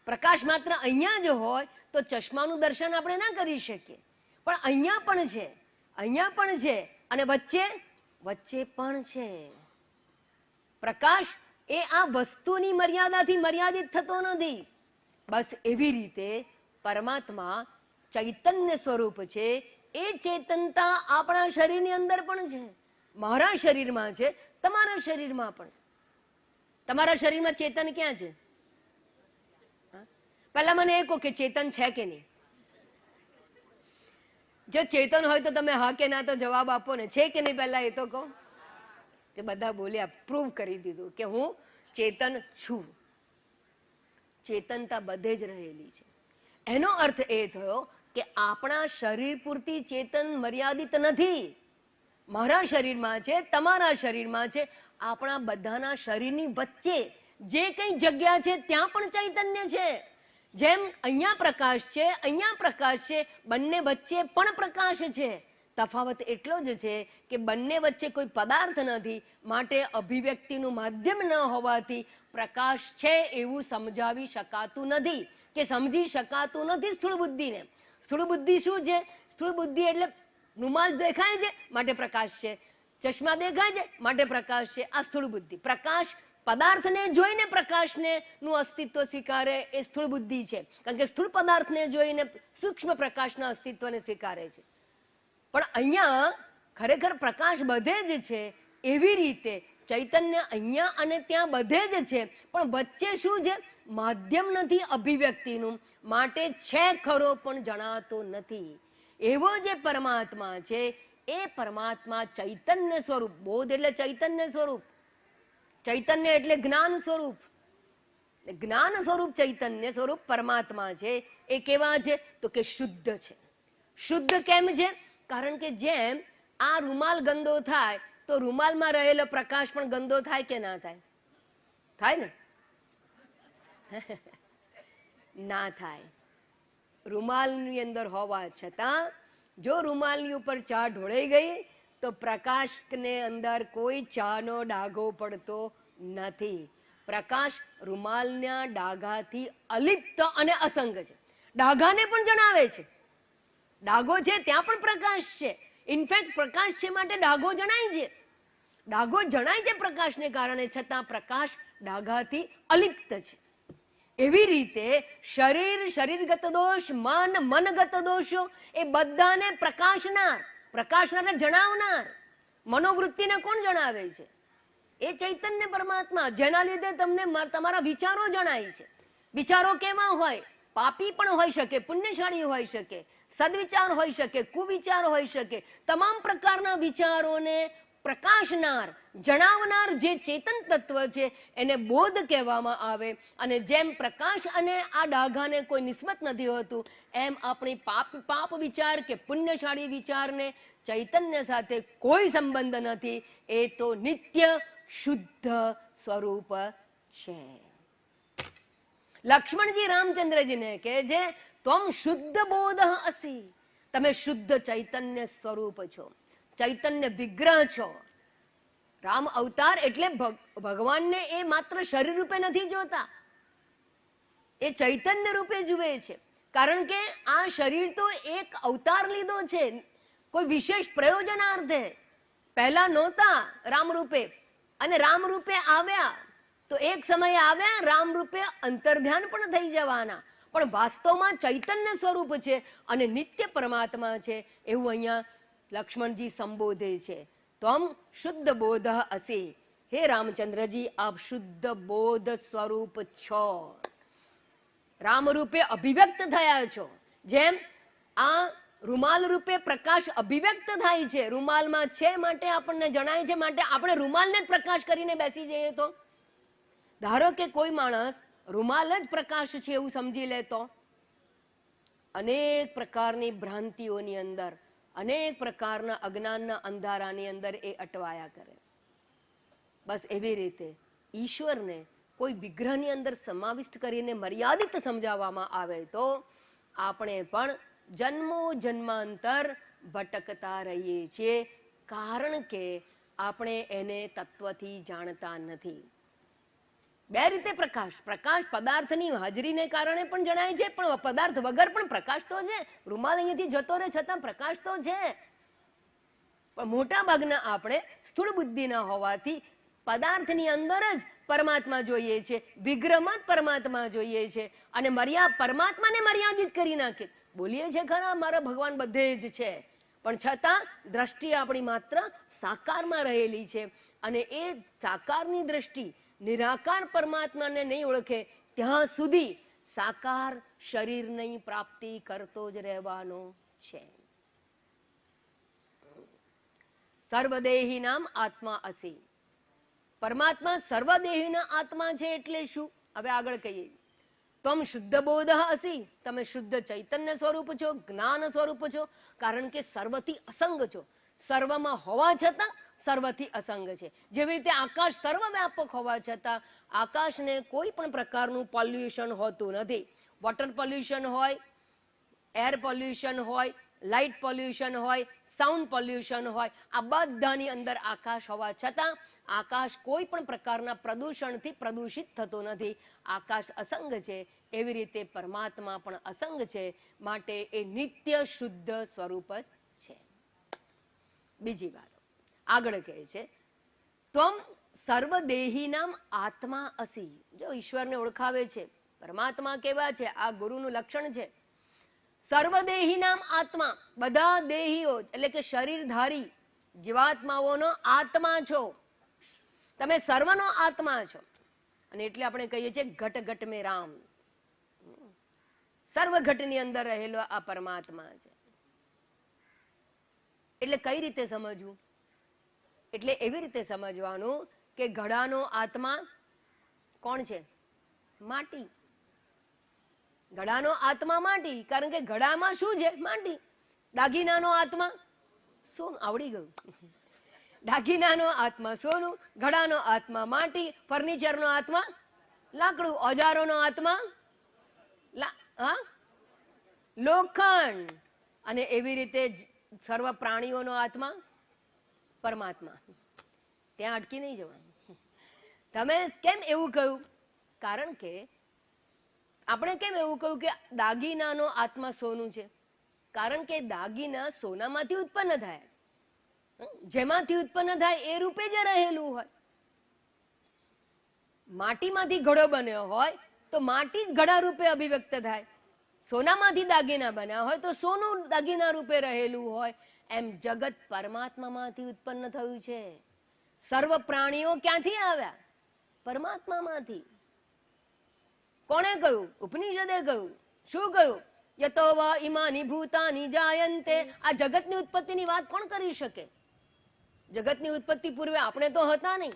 પ્રકાશ માત્ર અહીંયા જ હોય તો ચશ્માનું દર્શન આપણે ના કરી શકીએ. પણ અહીંયા પણ છે, અહીંયા પણ છે, અને વચ્ચે પણ છે. પ્રકાશ એ આ વસ્તુની મર્યાદાથી મર્યાદિત થતો નથી. બસ એવી રીતે પરમાત્મા ચૈતન્ય સ્વરૂપ છે. એ ચેતનતા આપણા શરીરની અંદર પણ છે, મારા શરીરમાં છે, તમારા શરીરમાં પણ. તમારા શરીરમાં ચેતન ક્યાં છે? પહેલા મને એ કહો કે ચેતન છે કે નહીં? જો ચેતન હોય તો તમે હા કે ના તો જવાબ આપો ને. છે કે નહીં પહેલા એ તો કહો. જે બધા બોલ્યા, પ્રૂવ કરી દીધું કે હું ચેતન છું. ચેતનતા બધે જ રહેલી છે. એનો અર્થ એ થયો કે આપણા શરીર પૂરતી ચેતન મર્યાદિત નથી. મારા શરીરમાં છે, તમારા શરીરમાં છે, આપણા બધાના શરીરની વચ્ચે જે કઈ જગ્યા છે ત્યાં પણ ચૈતન્ય છે. જેમ અહીંયા પ્રકાશ છે, અહીંયા પ્રકાશ છે, બંને વચ્ચે પણ પ્રકાશ છે. તફાવત એટલો જ છે કે બંને વચ્ચે કોઈ પદાર્થ નથી, માટે અભિવ્યક્તિનું માધ્યમ ન હોવાથી પ્રકાશ છે એવું સમજાવી શકાતું નથી, કે સમજી શકાતું નથી સ્થૂળ બુદ્ધિને. સ્થૂળ બુદ્ધિ શું છે? સ્થૂળ બુદ્ધિ એટલે રૂમાલ દેખાય છે માટે પ્રકાશ છે, ચશ્મા દેખાય છે માટે પ્રકાશ છે. આ સ્થૂળ બુદ્ધિ. પ્રકાશ પદાર્થને જોઈને પ્રકાશને નું અસ્તિત્વ સ્વીકારે એ સ્થૂળ બુદ્ધિ છે, કારણ કે સ્થૂળ પદાર્થને જોઈને સૂક્ષ્મ પ્રકાશના અસ્તિત્વને સ્વીકારે છે. પણ અહીંયા ખરેખર પ્રકાશ બધે જ છે, એવી રીતે ચૈતન્ય અહીંયા અને ત્યાં બધે જ છે, પણ વચ્ચે શું છે? માધ્યમ નથી અભિવ્યક્તિનું, માટે છે ખરો પણ જણાતો નથી. એવો જે પરમાત્મા છે એ પરમાત્મા ચૈતન્ય સ્વરૂપ. બોધ એટલે ચૈતન્ય સ્વરૂપ, ચૈતન્ય એટલે જ્ઞાન સ્વરૂપ. જ્ઞાન સ્વરૂપ ચૈતન્ય સ્વરૂપ પરમાત્મા છે એ કેવા છે? તો કે શુદ્ધ છે. શુદ્ધ કેમ છે? કારણ કે જેમ આ રૂમાલ ગંદો થાય તો રૂમાલમાં રહેલો પ્રકાશ પણ ગંદો થાય કે ના થાય? થાય ને? ના થાય. રૂમાલની અંદર હોવા છતાં જો રૂમાલની ઉપર ચા ઢોળાઈ ગઈ તો પ્રકાશને અંદર કોઈ ચાનો ડાઘો પડતો નથી. પ્રકાશ રૂમાલના ડાઘાથી અલિપ્ત અને અસંગ છે. ડાઘાને પણ જણાવે છે. ડાઘો છે ત્યાં પણ પ્રકાશ છે. ઇનફેક્ટ પ્રકાશ છે માટે ડાઘો જણાય છે. ડાઘો જણાય છે પ્રકાશને કારણે, છતાં પ્રકાશ ડાઘાથી અલિપ્ત છે. એવી રીતે શરીરગત દોષ, મનગત દોષો એ બધાને પ્રકાશનાર જણાવનાર. મનોવૃત્તિને કોણ જણાવે છે? એ ચૈતન્ય પરમાત્મા, જેના લીધે તમને તમારા વિચારો જણાય છે. વિચારો કેવા હોય? પાપી પણ હોઈ શકે, પુણ્યશાળી હોઈ શકે, સદવિચાર હોઈ શકે, કુવિચાર હોઈ શકે. તમામ પ્રકારના વિચારોને પ્રકાશનાર, જણાવનાર જે ચેતન તત્વ છે એને બોધ કહેવામાં આવે. અને જેમ પ્રકાશ અને આ ડાઘાને કોઈ નિસ્બત નથી હોતું, એમ આપણી પાપ વિચાર કે પુણ્યશાળી વિચારને ચૈતન્ય સાથે કોઈ સંબંધ નથી. એ તો નિત્ય શુદ્ધ સ્વરૂપ છે. લક્ષ્મણજી રામચંદ્રજીને કહે છે, ત્વમ શુદ્ધ બોધ અસી, તમે શુદ્ધ ચૈતન્ય સ્વરૂપ છો, ચૈતન્ય વિગ્રહ છો. રામ અવતાર એટલે ભગવાનને એ માત્ર શરીર રૂપે નથી જોતા, એ ચૈતન્ય રૂપે જુએ છે. કારણ કે આ શરીર તો એક અવતાર લીધો છે કોઈ વિશેષ પ્રયોજનાર્થે. પહેલા નહોતા રામ રૂપે, અને રામ રૂપે આવ્યા તો એક સમયે આવ્યા રામ રૂપે અંતર્ધ્યાન પણ થઈ જવાના, પણ વાસ્તવમાં ચૈતન્ય સ્વરૂપ છે અને નિત્ય પરમાત્મા છે એવું અહીંયા લક્ષ્મણજી સંબોધે છે. ત્વમ શુદ્ધ બોધ અસી, હે રામચંદ્રજી આપ શુદ્ધ બોધ સ્વરૂપ છો, રામ રૂપે અભિવ્યક્ત થયા છો. જેમ આ રૂમાલ રૂપે પ્રકાશ અભિવ્યક્ત થાય છે, રૂમાલમાં છે માટે આપણને જણાય છે, માટે આપણે રૂમાલને જ પ્રકાશ કરીને બેસી જઈએ તો, ધારો કે કોઈ માણસ રૂમાલ જ પ્રકાશ છે એવું સમજી લે તો અનેક પ્રકારની ભ્રાંતિઓની અંદર, અનેક પ્રકારના અજ્ઞાનના અંધારાની અંદર એ અટવાયા કરે. બસ એવી રીતે ઈશ્વરને કોઈ વિગ્રહની અંદર સમાવિષ્ટ કરીને મર્યાદિત સમજાવવામાં આવે તો આપણે પણ જન્મો જન્માંતર ભટકતા રહીએ છીએ, કારણ કે આપણે એને તત્વથી જાણતા નથી. બે રીતે પ્રકાશ પદાર્થની હાજરીને કારણે પણ જણાય છે, પણ પદાર્થ વગર પણ પ્રકાશ તો છે. રૂમાલ અહીંયાથી જતો રહે છતાં પ્રકાશ તો છે. પણ મોટા ભાગના આપણે સ્થૂળ બુદ્ધિના હોવાથી પદાર્થની અંદર જ પરમાત્મા જોઈએ છે, વિગ્રહમાં જ પરમાત્મા જોઈએ છે, અને પરમાત્માને મર્યાદિત કરી નાખે. બોલીએ છે ખરા મારા ભગવાન બધે જ છે, પણ છતાં દ્રષ્ટિ આપણી માત્ર સાકારમાં રહેલી છે. અને એ સાકારની દ્રષ્ટિ નિરાકાર પરમાત્માને નહીં ઓળખે ત્યાં સુધી સાકાર શરીરની પ્રાપ્તિ કરતો જ રહેવાનો છે. સર્વદેહી નામ આત્મા અસી, પરમાત્મા સર્વદેહીના આત્મા છે એટલે શું? હવે આગળ કહીએ. તમ શુદ્ધ બોધ અસી, તમે શુદ્ધ ચૈતન્ય સ્વરૂપ છો, જ્ઞાન સ્વરૂપ છો, કારણ કે સર્વથી અસંગ છો. સર્વમાં હોવા છતાં સર્વથી અસંગ છે. જેવી રીતે આકાશ સર્વવ્યાપક હોવા છતાં આકાશને કોઈ પણ પ્રકારનું પોલ્યુશન હોતું નથી. વોટર પોલ્યુશન હોય, એર પોલ્યુશન હોય, લાઇટ પોલ્યુશન હોય, સાઉન્ડ પોલ્યુશન હોય, આ બધાની અંદર આકાશ હોવા છતાં આકાશ કોઈ પણ પ્રકારના પ્રદૂષણથી પ્રદૂષિત થતો નથી. આકાશ અસંગ છે, એવી રીતે પરમાત્મા પણ અસંગ છે, માટે એ નિત્ય શુદ્ધ સ્વરૂપ છે. બીજી વાત આગળ કહે છે, ત્વમ સર્વદેહી નામ આત્મા અસી. જો ઈશ્વરને ઓળખાવે છે, પરમાત્મા કેવા છે, આ ગુરુનું લક્ષણ છે. સર્વદેહી નામ આત્મા, બધા દેહીઓ એટલે કે શરીરધારી જીવાત્માઓનો આત્મા છો, તમે સર્વનો આત્મા છો. અને એટલે આપણે કહીએ છીએ ઘટ ઘટ મેં રામ, સર્વ ઘટની અંદર રહેલો આ પરમાત્મા છે. એટલે કઈ રીતે સમજવું? એટલે એવી રીતે સમજવાનું કે ઘડાનો આત્મા કોણ છે? માટી. ઘડાનો આત્મા માટી, કારણ કે ઘડામાં શું છે? માટી. દાગીનાનો આત્મા સોનું. આવડી ગયું. દાગીનાનો આત્મા સોનું, ઘડાનો આત્મા માટી, ફર્નિચરનો આત્મા લાકડું, ઓજારોનો આત્મા લોખંડ. અને એવી રીતે સર્વ પ્રાણીઓનો આત્મા પરમાત્મા. ત્યાં અટકી નહીં જવાનું. તમે કેમ એવું કહ્યું? કારણ કે આપણે કેમ એવું કહ્યું કે દાગીનાનો આત્મા સોનું છે? કારણ કે દાગીના સોનામાંથી ઉત્પન્ન થાય, જેમાંથી ઉત્પન્ન થાય એ રૂપે જ રહેલું હોય. માટીમાંથી ઘડો બન્યો હોય તો માટી જ ઘડા રૂપે અભિવ્યક્ત થાય. સોનામાંથી દાગીના બન્યા હોય તો સોનું દાગીના રૂપે રહેલું હોય. એમ જગત પરમાત્મામાંથી ઉત્પન્ન થયું છે. સર્વ પ્રાણીઓ ક્યાંથી આવ્યા? પરમાત્મામાંથી. કોણે કહ્યું? ઉપનિષદે કહ્યું. શું કહ્યું? યતો વા ઇમાની ભૂતાની જાયન્તે. આ જગતની ઉત્પત્તિની વાત કોણ કરી શકે? જગતની ઉત્પત્તિ પૂર્વે આપણે તો હતા નહીં.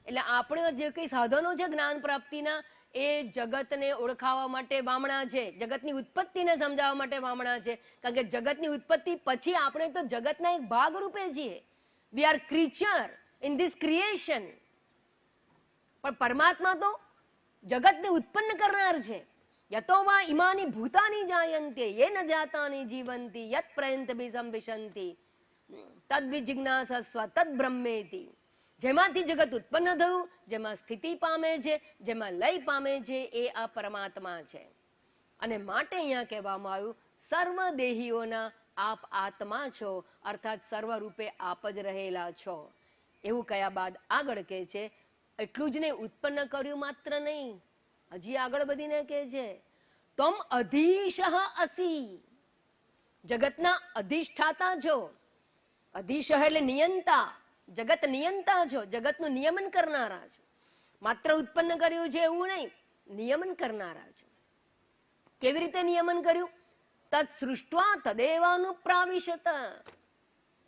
એટલે આપણે જે કઈ સાધનો છે જ્ઞાન પ્રાપ્તિના, એ જગતને ઓળખાવા માટે વામણા છે, જગતની ઉત્પત્તિને સમજાવવા માટે વામણા છે. કારણ કે જગતની ઉત્પત્તિ પછી આપણે તો જગતના એક ભાગ રૂપે છીએ. We are creature in this creation. પણ પરમાત્મા તો જગતને ઉત્પન્ન કરનાર છે. યતો વા ઇમાની ભૂતાની જાયન્તે યેન જાતાની જીવંતી યત પ્રયંતભી સંવિશંતિ તદ વિજિજ્ઞાસસ્વ તદ બ્રહ્મેતિ. જેમાંથી જગત ઉત્પન્ન થયું, જેમાં સ્થિતિ પામે છે, જેમાં લય પામે છે, એ આ પરમાત્મા છે. અને માટે અહીંયા કહેવામાં આવ્યું સર્વ દેહીઓના આપ આત્મા છો, અર્થાત સર્વ રૂપે આપ જ રહેલા છો. એવું કયા બાદ આગળ કહે છે એટલું જ નહીં, ઉત્પન્ન કર્યું માત્ર નહીં, હજી આગળ બધીને કહે છે તમ અધીશ અસી. જગતના અધિષ્ઠાતા છો. અધીશ એટલે નિયંતા. જગત નિયંતા છો, જગતનું નિયમન કરનારા છો. માત્ર ઉત્પન્ન કર્યું છે એવું નહીં, નિયમન કરનારા છો. કેવી રીતે નિયમન કર્યું? તદ સૃષ્ટ્વા તદેવાનુપ્રાવિશત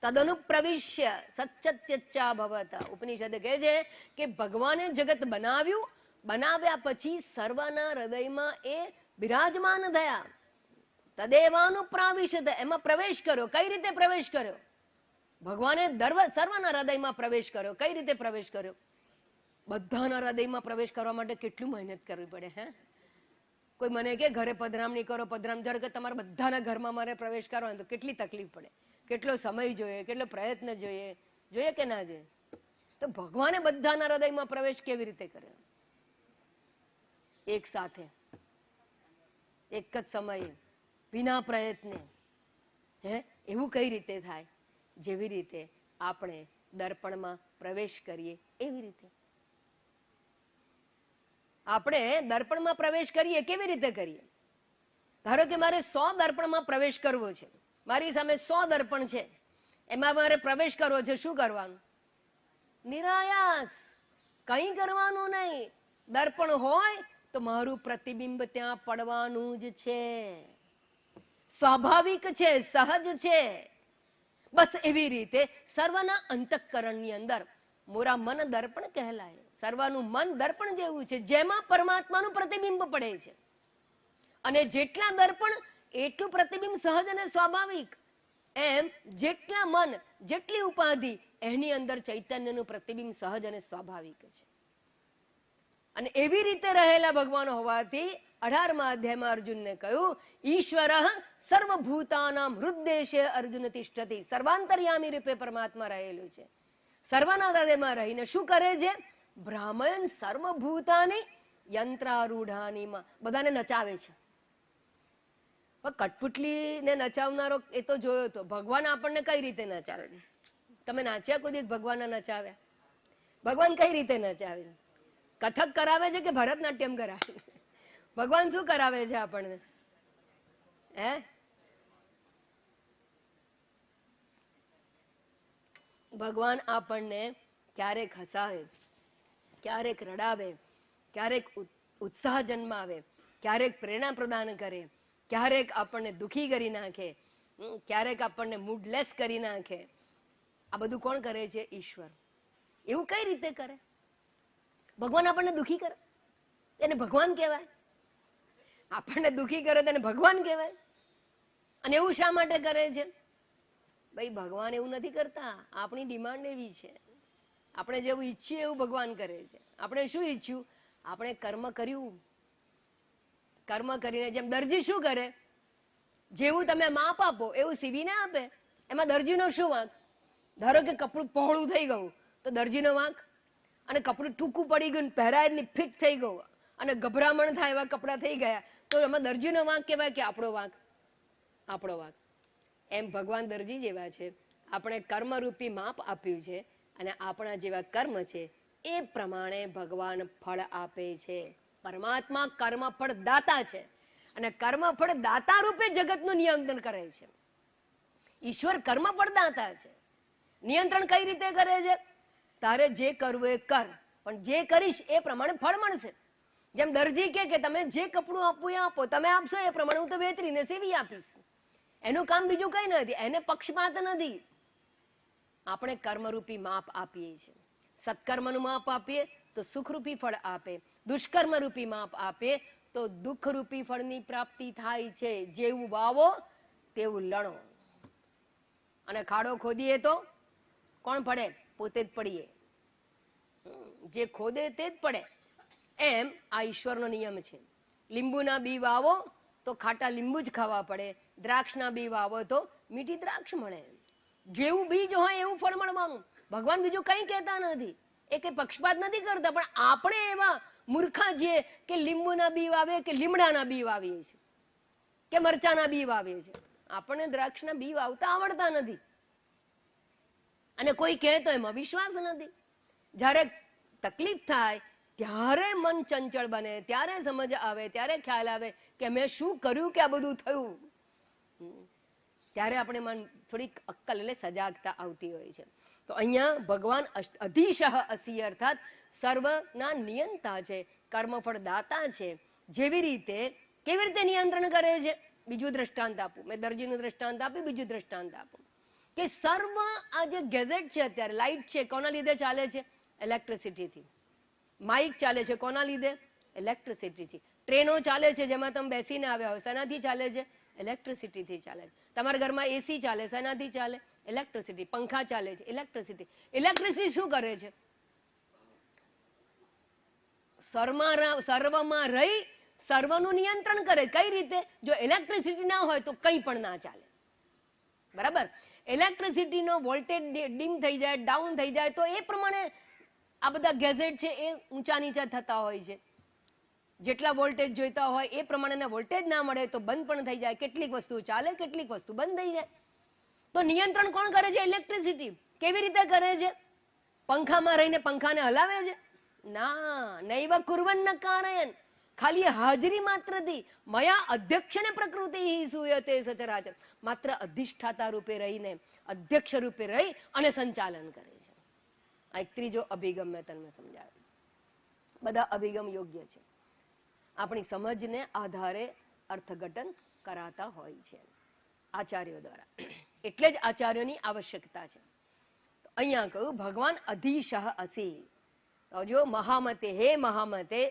તદનુપ્રવિશ્ય સચ્ચત્યચ્ચા ભવત. ઉપનિષદ કહે છે કે ભગવાને જગત બનાવ્યું, બનાવ્યા પછી સર્વના હૃદયમાં એ બિરાજમાન થયા. તદેવાનુપ્રાવિશત, એમાં પ્રવેશ કર્યો. કઈ રીતે પ્રવેશ કર્યો? ભગવાને સર્વના હૃદયમાં પ્રવેશ કર્યો. કઈ રીતે પ્રવેશ કર્યો? બધાના હૃદયમાં પ્રવેશ કરવા માટે કેટલું મહેનત કરવી પડે. હે, કોઈ મને કે ઘરે પધરામણી કરો, પધરામણી ધારો કે તમારા બધાના ઘરમાં મારે પ્રવેશ કરવાનો તો કેટલી તકલીફ પડે, કેટલો સમય જોઈએ, કેટલો પ્રયત્ન જોઈએ, જોઈએ કે ના જોઈએ? તો ભગવાને બધાના હૃદયમાં પ્રવેશ કેવી રીતે કર્યો? એક સાથે, એક જ સમયે, વિના પ્રયત્ને. હે, એવું કઈ રીતે થાય? જેવી રીતે આપણે દર્પણમાં પ્રવેશ કરીએ એવી રીતે. આપણે દર્પણમાં પ્રવેશ કરીએ કેવી રીતે કરીએ? ધારો કે મારે 100 દર્પણમાં પ્રવેશ કરવો છે, મારી સામે 100 દર્પણ છે, એમાં મારે પ્રવેશ કરવો છે. શું કરવાનું? નિરાયાસ, કંઈ કરવાનું નહીં. દર્પણ હોય તો મારું પ્રતિબિંબ ત્યાં પડવાનું જ છે. સ્વાભાવિક છે, સહજ છે. બસ એવી રીતે સર્વના અંતઃકરણની અંદર મોરા મન દર્પણ કહેલાય. સર્વનું મન દર્પણ જેવું છે, જેમાં પરમાત્માનું પ્રતિબિંબ પડે છે. અને જેટલા દર્પણ એટલું પ્રતિબિંબ સહજ અને સ્વાભાવિક. એમ જેટલા મન, જેટલી ઉપાધિ, એની અંદર ચૈતન્યનું પ્રતિબિંબ સહજ અને સ્વાભાવિક છે. અને એવી રીતે રહેલા ભગવાન હોવાથી 18મા અધ્યાયમાં અર્જુનને કહ્યું ઈશ્વર સર્વભૂતાનામ હૃદ્દેશે અર્જુન તિષ્ઠતિ. સર્વાંતર્યામી રૂપે પરમાત્મા રહેલું છે. સર્વના હૃદયમાં રહીને શું કરે છે? બ્રાહ્મણ સર્વભૂતાની યંત્રારૂઢાની, બધાને નચાવે છે. કઠપુટલીને નચાવનારો એ તો જોયો તો. ભગવાન આપણને કઈ રીતે નચાવે? તમે નાચ્યા કોઈ દિવસ ભગવાનને નચાવ્યા? ભગવાન કઈ રીતે નચાવે? કથક કરાવે છે કે ભરતનાટ્યમ કરાવે? ભગવાન શું કરાવે છે આપણને? હે, ભગવાન આપણને ક્યારેક હસાવે, ક્યારેક રડાવે, ક્યારેક ઉત્સાહ જન્માવે, ક્યારેક પ્રેરણા પ્રદાન કરે, ક્યારેક આપણને દુખી કરી નાખે, ક્યારેક આપણને મૂડલેસ કરી નાખે. આ બધું કોણ કરે છે? ઈશ્વર. એવું કઈ રીતે કરે? ભગવાન આપણને દુખી કરે એને ભગવાન કહેવાય? આપણને દુખી કરે તેને ભગવાન કહેવાય? અને એવું શા માટે કરે છે? ભાઈ ભગવાન એવું નથી કરતા, આપણી ડિમાન્ડ એવી છે. આપણે જેવું ઈચ્છીએ એવું ભગવાન કરે છે. આપણે શું ઈચ્છ્યું? આપણે કર્મ કર્યું. કર્મ કરીને જેમ દરજી શું કરે? જેવું તમે માપ આપો એવું સીવીને આપે. એમાં દરજીનો શું વાંક? ધારો કે કપડું પહોળું થઈ ગયું તો દરજીનો વાંક, અને કપડું ટૂંકું પડી ગયું, પહેરાયની ફિટ થઈ ગયું અને ગભરામણ થાય એવા કપડાં થઈ ગયા તો એમાં દરજીનો વાંક કહેવાય કે આપણો વાંક? આપણો વાંક. એમ ભગવાન દરજી જેવા છે. આપણે કર્મરૂપી માપ આપ્યું છે અને આપણા જેવા કર્મ છે એ પ્રમાણે ભગવાન ફળ આપે છે. પરમાત્મા કર્મફળ દાતા છે અને કર્મફળ દાતા રૂપે જગતનું નિયંત્રણ કરે છે. ઈશ્વર કર્મફળ દાતા છે. નિયંત્રણ કઈ રીતે કરે છે? તારે જે કરવું એ કર, પણ જે કરીશ એ પ્રમાણે ફળ મળશે. જેમ દરજી કે તમે જે કપડું આપવું એ આપો, તમે આપશો એ પ્રમાણે હું તો વેતરીને સીવી આપીશ. એનું કામ બીજું કઈ નથી, એને પક્ષપાત નથી. આપણે કર્મરૂપી માપ આપીએ છીએ. સત્કર્મનું માપ આપીએ તો સુખરૂપી ફળ આપે, દુષ્કર્મરૂપી માપ આપીએ તો દુઃખરૂપી ફળની પ્રાપ્તિ થાય છે. જેવું વાવો તેવું લણો. અને ખાડો ખોદીએ તો કોણ પડે? પોતે જ પડીએ. જે ખોદે તે જ પડે. એમ આ ઈશ્વરનો નિયમ છે. લીંબુના બી વાવો તો ખાટા લીંબુ જ ખાવા પડે, દ્રાક્ષના બી વાવો તો મીઠી દ્રાક્ષ મળે. જેવું બીજ હોય એવું ફળ મળવાનું. ભગવાન બીજું કંઈ કહેતા નથી, એ કઈ પક્ષપાત નથી કરતા. પણ આપણે એવા મૂર્ખા છીએ કે લીંબુના બી વાવે કે લીમડાના બી વાવીએ છીએ કે મરચાના બી વાવીએ છીએ. આપણને દ્રાક્ષના બી વાવતા આવડતા નથી અને કોઈ કહે તો એમાં વિશ્વાસ નથી. જ્યારે તકલીફ થાય ત્યારે મન ચંચળ બને, ત્યારે સમજ આવે, ત્યારે ખ્યાલ આવે કે મેં શું કર્યું કે આ બધું થયું. ત્યારે આપણે મન થોડીક અક્કલ એટલે સજાગતા આવતી હોય છે. તો અહીંયા ભગવાન અધિશઃ અસી અર્થાત સર્વના નિયંતા છે, કર્મફળ દાતા છે. જેવી રીતે કેવી રીતે નિયંત્રણ કરે છે? બીજું દ્રષ્ટાંત આપું. મેં દરજીનું દ્રષ્ટાંત આપ્યું, બીજું દ્રષ્ટાંત આપું કે સર્વ આ જે ગેઝેટ છે અત્યારે, લાઇટ છે, કોના લીધે ચાલે છે? ઇલેક્ટ્રિસિટીથી. માઇક ચાલે છે કોના લીધે? ઇલેક્ટ્રિસિટીથી. ટ્રેનો ચાલે છે જેમાં તમે બેસીને આવ્યા હોય, શેનાથી ચાલે છે? ઇલેક્ટ્રિસિટીથી ચાલે છે. તમારા ઘરમાં એસી ચાલે, શેનાથી ચાલે? ઇલેક્ટ્રિસિટી. પંખા ચાલે છે, ઇલેક્ટ્રિસિટી. ઇલેક્ટ્રિસિટી શું કરે છે? સર્વમાં રહી સર્વનું નિયંત્રણ કરે. કઈ રીતે? જો ઇલેક્ટ્રિસિટી ના હોય તો કંઈ પણ ના ચાલે. બરાબર? ઇલેક્ટ્રિસિટીનો વોલ્ટેજ ડીમ થઈ જાય, ડાઉન થઈ જાય તો એ પ્રમાણે આ બધા ગેઝેટ છે એ ઊંચા નીચા થતા હોય છે. જેટલા વોલ્ટેજ જોઈતા હોય એ પ્રમાણેના વોલ્ટેજ ના મળે તો બંધ પણ થઈ જાય. કેટલીક વસ્તુ ચાલે, કેટલીક વસ્તુ બંધ થઈ જાય. તો નિયંત્રણ કોણ કરે છે? ઇલેક્ટ્રિસિટી. કેવી રીતે કરે છે? પંખામાં રહીને પંખાને હલાવે છે? ના, નૈવ કુર્વન્ન કારયન. ખાલી હાજરી માત્રથી મયા અધ્યક્ષને પ્રકૃતિ સૂયતે સચરાચર. માત્ર અધિષ્ઠાતા રૂપે રહીને, અધ્યક્ષ રૂપે રહી અને સંચાલન કરે છે. આ એક ત્રીજો અભિગમ મેં તમને સમજાવ્યો. બધા અભિગમ યોગ્ય છે, આપણી સમજને આધારે અર્થઘટન કરાતા હોય છે આચાર્યો દ્વારા. એટલે જ આચાર્યોની આવશ્યકતા છે. અહીંયા કહ્યું ભગવાન અધિશઃ અસી. તો જો મહામતે, હે મહામતે,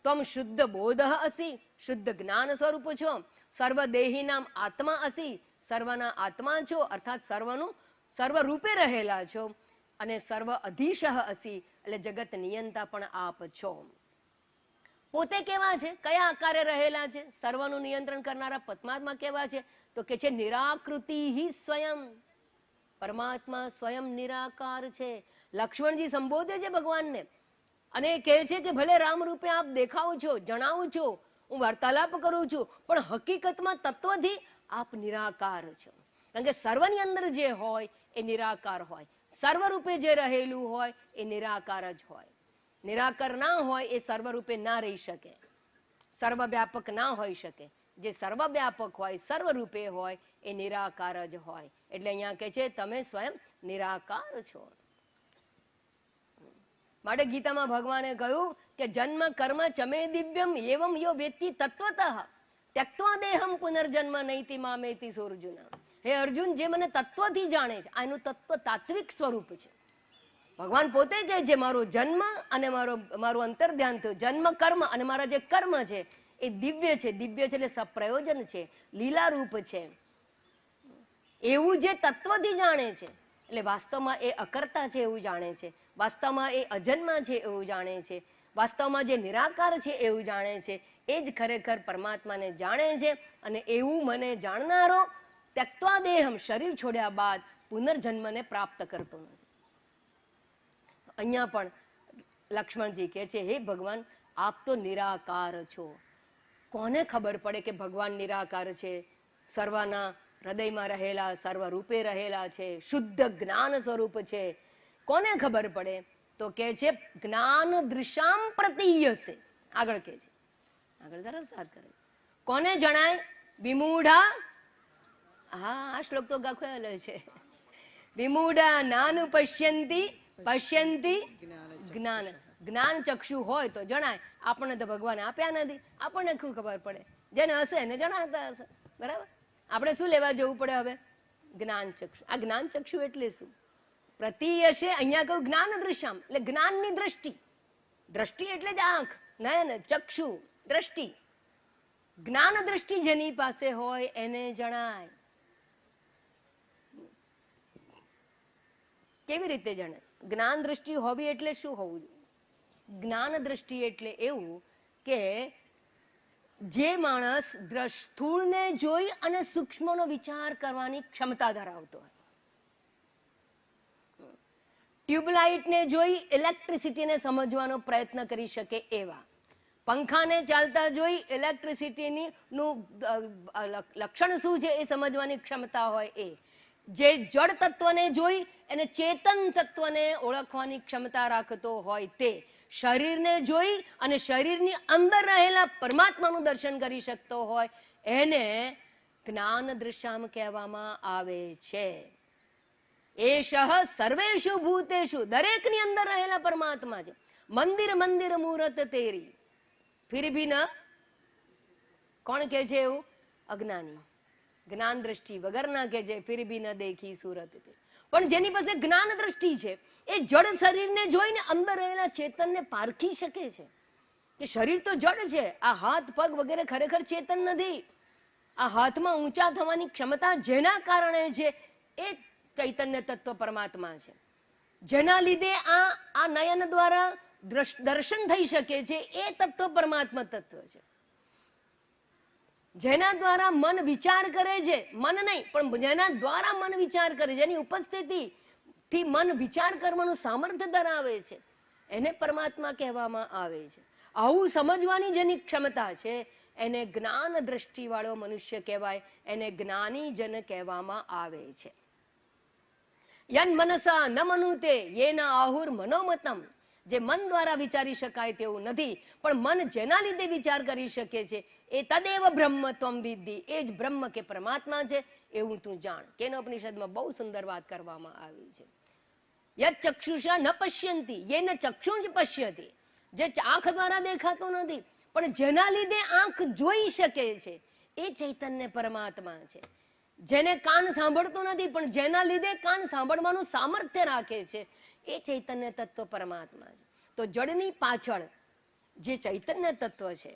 તમ શુદ્ધ બોધ અસી, શુદ્ધ જ્ઞાન સ્વરૂપ છો. સર્વદેહી નામ આત્મા અસી, સર્વના આત્મા છો અર્થાત સર્વનું સર્વરૂપે રહેલા છો. અને સર્વ અધીશઃ અસી એટલે જગત નિયંતા પણ આપ છો. પોતે કેવા છે? કયા આકારે રહેલા છે? સર્વનું નિયંત્રણ કરનારા પરમાત્મા કેવા છે? તો કે છે નિરાકૃતિ સ્વયં. પરમાત્મા સ્વયં નિરાકાર છે. લક્ષ્મણજી સંબોધે છે ભગવાનને અને કહે છે કે ભલે રામ રૂપે આપ દેખાવ છો, જણાવું છો, હું વાર્તાલાપ કરું છું, પણ હકીકતમાં તત્વથી આપ નિરાકાર છો. કારણ કે સર્વની અંદર જે હોય એ નિરાકાર હોય, સર્વરૂપે જે રહેલું હોય એ નિરાકાર જ હોય. નિરાકાર ના હોય એ સર્વરૂપે ના રહી શકે, સર્વવ્યાપક ના હોઈ શકે. જે સર્વવ્યાપક હોય, સર્વરૂપે હોય એ નિરાકાર જ હોય. એટલે અહીંયા કહે છે તમે સ્વયં નિરાકાર છો. માટે ગીતામાં ભગવાને કહ્યું કે જન્મ કર્મ ચમે દિવ્યમ એવમ યો વેત્તિ તત્વતઃ ત્યક્ત્વા દેહમ પુનર્જન્મ નૈતિ મામેતિ સોર્જુન. હે અર્જુન, જે મને તત્વથી જાણે છે, આનું તત્વ તાત્વિક સ્વરૂપ છે. ભગવાન પોતે કહે છે મારો જન્મ અને મારું અંતર ધ્યાન થયું, જન્મ કર્મ અને મારા જે કર્મ છે એ દિવ્ય છે. દિવ્ય છે એટલે સપ્રયોજન છે, લીલા રૂપ છે. એવું જે તત્વથી જાણે છે એટલે વાસ્તવમાં એ અકર્તા છે એવું જાણે છે, વાસ્તવમાં એ અજન્મા છે એવું જાણે છે, વાસ્તવમાં જે નિરાકાર છે એવું જાણે છે, એ જ ખરેખર પરમાત્માને જાણે છે. અને એવું મને જાણનારો ત્યક્ત્વા દેહમ, શરીર છોડ્યા બાદ પુનર્જન્મને પ્રાપ્ત કરતો નથી. અહીંયા પણ લક્ષ્મણજી કહે છે હે ભગવાન, આપ તો નિરાકાર છો. કોને ખબર પડે કે ભગવાન નિરાકાર છે, સર્વના હૃદયમાં રહેલા, સર્વરૂપે રહેલા છે, શુદ્ધ જ્ઞાન સ્વરૂપ છે? કોને ખબર પડે? તો કે છે જ્ઞાન દૃશામ પ્રતીયસે. આગળ કે છે, આગળ સરસ વાત કરે. કોને જણાય? વિમૂઢા. હા, આ શ્લોક તો ગખેલો છે. વિમૂઢા નાનુ પશ્યંતી પશ્યંતી જ્ઞાન. જ્ઞાન ચક્ષુ હોય તો જણાય. આપણને તો ભગવાન આપ્યા નથી, આપણને શું ખબર પડે? જેને હશે એને જણાતા હશે. બરાબર? આપણે શું લેવા જવું પડે હવે? જ્ઞાન ચક્ષુ. આ જ્ઞાન ચક્ષુ એટલે શું? પ્રતીયશે, અહીંયા કહું જ્ઞાન દૃશ્યામ એટલે જ્ઞાનની દ્રષ્ટિ. દ્રષ્ટિ એટલે જ આંખ, નયન, ચક્ષુ, દ્રષ્ટિ. જ્ઞાન દ્રષ્ટિ જેની પાસે હોય એને જણાય. કેવી રીતે જણાય? જ્ઞાન દ્રષ્ટિ હોવી એટલે શું હોવું જોઈએ? જ્ઞાન દ્રષ્ટિ એટલે એવું કે જે માણસ સ્થૂળને જોઈ અને સૂક્ષ્મનો વિચાર કરવાની ક્ષમતા ધરાવતો હોય. ટ્યુબલાઇટને જોઈ ઇલેક્ટ્રિસિટીને સમજવાનો પ્રયત્ન કરી શકે એવા, પંખાને ચાલતા જોઈ ઇલેક્ટ્રિસિટીની નું લક્ષણ શું છે એ સમજવાની ક્ષમતા હોય એ, જે જળ તત્વને જોઈ એને ચેતન તત્વને ઓળખવાની ક્ષમતા રાખતો હોય તે, શરીરને જોઈ અને શરીરની અંદર રહેલા પરમાત્માનું દર્શન કરી શકતો હોય એને જ્ઞાન દૃશ્યામ કહેવામાં આવે છે. એશઃ સર્વેષુ ભૂતેષુ, દરેકની અંદર રહેલા પરમાત્મા છે. મંદિર મંદિર મૂરત તેરી, ફિર ભી ન. કોણ કે છે એવું? અજ્ઞાની. જ્ઞાન દ્રષ્ટિ વગરના કે છે ફિર ભી ન દેખી સુરત. પણ જેની પાસે જ્ઞાન દ્રષ્ટિ છે એ જડ શરીરને જોઈને અંદર રહેલા ચેતનને પારખી શકે છે કે શરીર તો જડ છે, આ હાથ પગ વગેરે ખરેખર ચેતન નથી. આ હાથમાં ઊંચા થવાની ક્ષમતા જેના કારણે છે એ ચૈતન્ય તત્વ પરમાત્મા છે. જેના લીધે આ નયન દ્વારા દર્શન થઈ શકે છે એ તત્વ પરમાત્મા તત્વ છે. જેના દ્વારા મન વિચાર કરે છે, મન નહીં પણ જેના દ્વારા મન વિચાર કરે, જેની ઉપસ્થિતિથી મન વિચાર કરવાનું સામર્થ્ય ધરાવે છે એને પરમાત્મા કહેવામાં આવે છે. આવું સમજવાની જેની ક્ષમતા છે એને જ્ઞાન દ્રષ્ટિ વાળો મનુષ્ય કહેવાય, એને જ્ઞાની જન કહેવામાં આવે છે. યન મનસા ન મનુતે યેન આહુર મનોમતમ, જે મન દ્વારા વિચારી શકાય તેવું નથી, પણ મન જેના લીધે વિચાર કરી શકે છે એ તદેવ બ્રહ્મ ત્વમ વિદ્ધિ, એ જ બ્રહ્મ કે પરમાત્મા છે એવું તું જાણ. કેનોપનિષદમાં બહુ સુંદર વાત કરવામાં આવી છે. યત ચક્ષુષા ન પશ્યંતી યેન ચક્ષુંજ પશ્યતિ, જે આંખ દ્વારા દેખાતો નથી પણ જેના લીધે આંખ જોઈ શકે છે એ ચૈતન્ય પરમાત્મા છે. જેને કાન સાંભળતો નથી પણ જેના લીધે કાન સાંભળવાનું સામર્થ્ય રાખે છે એ ચૈતન્ય તત્વ પરમાત્મા છે. તો જડની પાછળ જે ચૈતન્ય તત્વ છે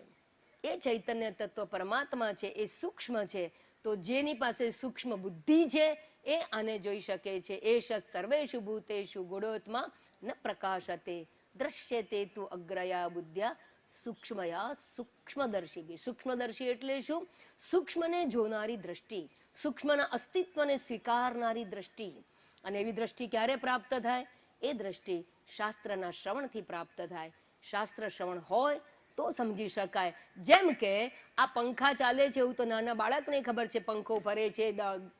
એ ચૈતન્ય તત્વ પરમાત્મા છે, એ સૂક્ષ્મ છે. તો જેની પાસે સૂક્ષ્મ બુદ્ધિ છે એ આને જોઈ શકે છે. એશ સર્વેષુ ભૂતેષુ ગુણોત્મા ન પ્રકાશતે દ્રશ્યતે તુ અગ્રયા બુદ્ધ્યા સૂક્ષ્મયા સૂક્ષ્મદર્શી. સૂક્ષ્મદર્શી એટલે શું? સૂક્ષ્મને જોનારી દ્રષ્ટિ, સૂક્ષ્મના અસ્તિત્વને સ્વીકારનારી દ્રષ્ટિ. અને એવી દ્રષ્ટિ ક્યારે પ્રાપ્ત થાય? એ દ્રષ્ટિ શાસ્ત્રના શ્રવણથી પ્રાપ્ત થાય. શાસ્ત્ર શ્રવણ હોય તો સમજી શકાય. જેમ કે આ પંખા ચાલે છે એવું તો નાના બાળકને ખબર છે, પંખો ફરે છે,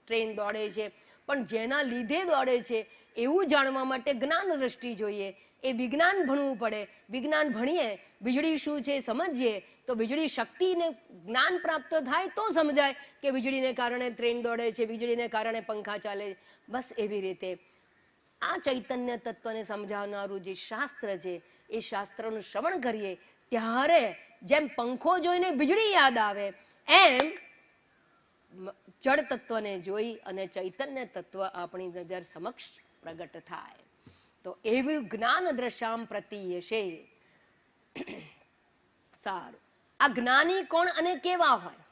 ટ્રેન દોડે છે, પણ જેના લીધે દોડે છે એવું જાણવા માટે જ્ઞાન દ્રષ્ટિ જોઈએ. એ વિજ્ઞાન ભણવું પડે. વિજ્ઞાન ભણીએ, વીજળી શું છે સમજીએ તો વીજળી શક્તિને જ્ઞાન પ્રાપ્ત થાય તો સમજાય કે વીજળીને કારણે ટ્રેન દોડે છે, વીજળીને કારણે પંખા ચાલે. બસ એવી રીતે આ ચૈતન્ય તત્વને સમજાવનારું જે શાસ્ત્ર છે એ શાસ્ત્રનું શ્રવણ કરીએ ત્યારે જેમ પંખો જોઈને વીજળી યાદ આવે એમ જળ તત્વને જોઈ અને ચૈતન્ય તત્વ આપણી નજર સમક્ષ પ્રગટ થાય. તો એવું જ્ઞાન દ્રશ્યામ પ્રતીયશે. સારું, આ જ્ઞાની કોણ અને કેવા હોય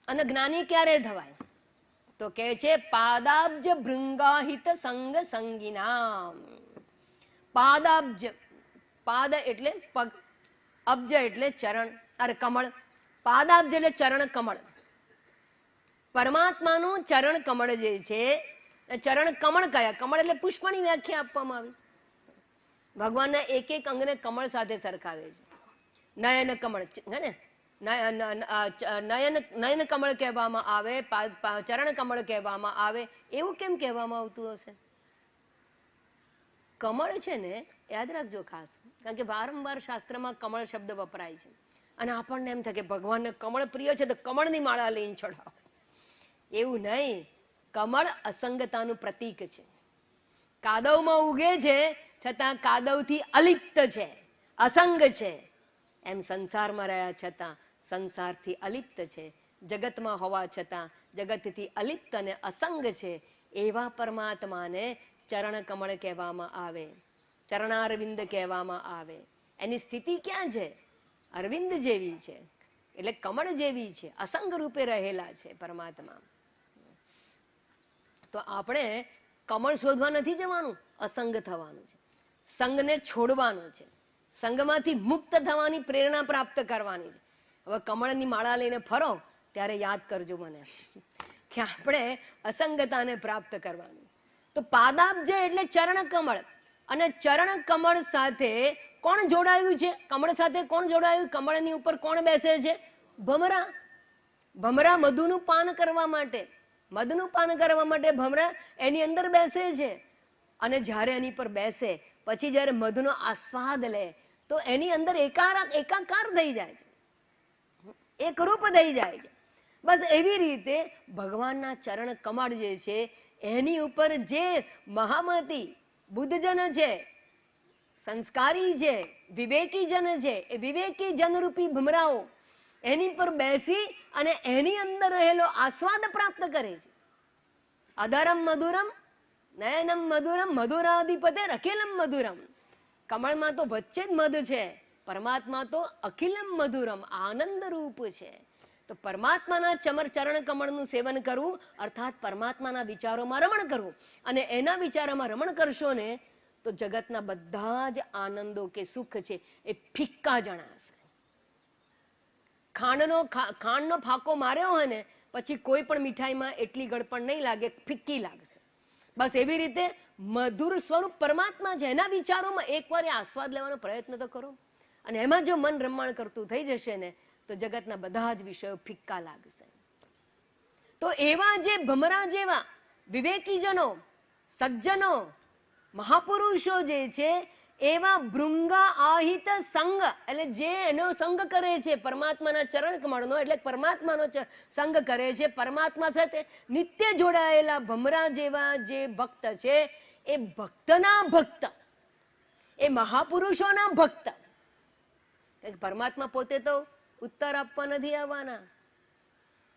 અને જ્ઞાની ક્યારે થવાય? તો કે છે પાદાબ્જ ભૃંગાહિત સંગ સંગીનામ. પાદાબ્જ, પાદ એટલે પગ, અબ્જ એટલે ચરણ, અરે કમળ. પાદાબ્જ એટલે ચરણ કમળ. પરમાત્માનું ચરણ કમળ જે છે, ચરણ કમળ કયા? કમળ એટલે પુષ્પની વ્યાખ્યા આપવામાં આવી. ભગવાનના એક એક અંગને કમળ સાથે સરખાવે છે. નયન કમળ ને, નયન કમળ કહેવામાં આવે, ચરણ કમળ કહેવામાં આવે. એવું કેમ કહેવામાં આવતું હશે? કમળ છે ને, યાદ રાખજો ખાસ, કારણ કે વારંવાર શાસ્ત્રમાં કમળ શબ્દ વપરાય છે અને આપણને એમ થાય કે ભગવાનને કમળ પ્રિય છે તો કમળની માળા લઈને ચડાવો. એવું નહીં. કમળ અસંગતાનું પ્રતીક છે. કાદવમાં ઉગે છે છતાં કાદવથી અલિપ્ત છે, અસંગ છે. એમ સંસારમાં રહ્યા છતાં સંસારથી અલિપ્ત છે, જગતમાં હોવા છતાં જગતથી અલિપ્ત અને અસંગ છે. એવા પરમાત્માને ચરણ કમળ કહેવામાં આવે, ચરણારવિંદ કહેવામાં આવે. એની સ્થિતિ ક્યાં છે? અરવિંદ જેવી છે, એટલે કમળ જેવી છે, અસંગ રૂપે રહેલા છે પરમાત્મા. તો આપણે કમળ શોધવા નથી જવાનું, અસંગ થવાનું છે, સંગને છોડવાનો છે, સંગમાંથી મુક્ત થવાની પ્રેરણા પ્રાપ્ત કરવાની છે. હવે કમળની માળા લઈને ફરો ત્યારે યાદ કરજો મને કે આપણે અસંગતાને પ્રાપ્ત કરવાની. તો પાદાબ્જ એટલે ચરણ કમળ, અને ચરણ કમળ સાથે કોણ જોડાયું છે? કમળ સાથે કોણ જોડાયું? કમળની ઉપર કોણ બેસે છે? ભમરા. ભમરા મધુનું પાન કરવા માટે, મધનું પાન કરવા માટે ભમરા એની અંદર બેસે છે. અને જ્યારે એની પર બેસે પછી જ્યારે મધનો આસ્વાદ લે તો એની અંદર એકાકાર થઈ જાય છે, એકરૂપ થઈ જાય છે. બસ એવી રીતે ભગવાનના ચરણ કમળ જે છે એની ઉપર જે મહામતી બુદ્ધજન છે, સંસ્કારી છે, વિવેકી જન છે, એ વિવેકી જનરૂપી ભમરાઓ એની પર બેસી અને એની અંદર રહેલો આસ્વાદ પ્રાપ્ત કરે છે. અધરમ મધુરમ નયનમ મધુરમ મધુરાધિપતે અખિલમ મધુરમ. કમળમાં તો વચ્ચે જ મધ છે, પરમાત્મા તો અખિલમ મધુરમ, આનંદ રૂપ છે. તો પરમાત્માના ચરણ કમળનું સેવન કરવું અર્થાત પરમાત્માના વિચારોમાં રમણ કરવું. અને એના વિચારોમાં રમણ કરશો ને તો જગતના બધા જ આનંદો કે સુખ છે એ ફિક્કા જણાશે. ખાંડનો ફાંકો માર્યો હોય ને પછી કોઈ પણ મીઠાઈમાં એટલી ગળપણ નહીં લાગે, ફિક્કી લાગશે. બસ એવી રીતે મધુર સ્વરૂપ પરમાત્મા છે, એના વિચારોમાં એકવાર એ આસ્વાદ લેવાનો પ્રયત્ન તો કરો. અને એમાં જો મન રમણ કરતું થઈ જશે ને તો જગતના બધા જ વિષયો ફિક્કા લાગશે. તો એવા જે ભમરા જેવા વિવેકીજનો, સજ્જનો, મહાપુરુષો જે છે એવા ભૃંગા આહિત સંગ, એટલે જે એનો સંગ કરે છે પરમાત્માના ચરણ કમળનો, એટલે પરમાત્માનો સંગ કરે છે, પરમાત્મા સાથે નિત્ય જોડાયેલા ભમરા જેવા જે ભક્ત છે એ ભક્તના ભક્ત, એ મહાપુરુષોના ભક્ત. પરમાત્મા પોતે તો ઉત્તર આપવા નથી આવવાના,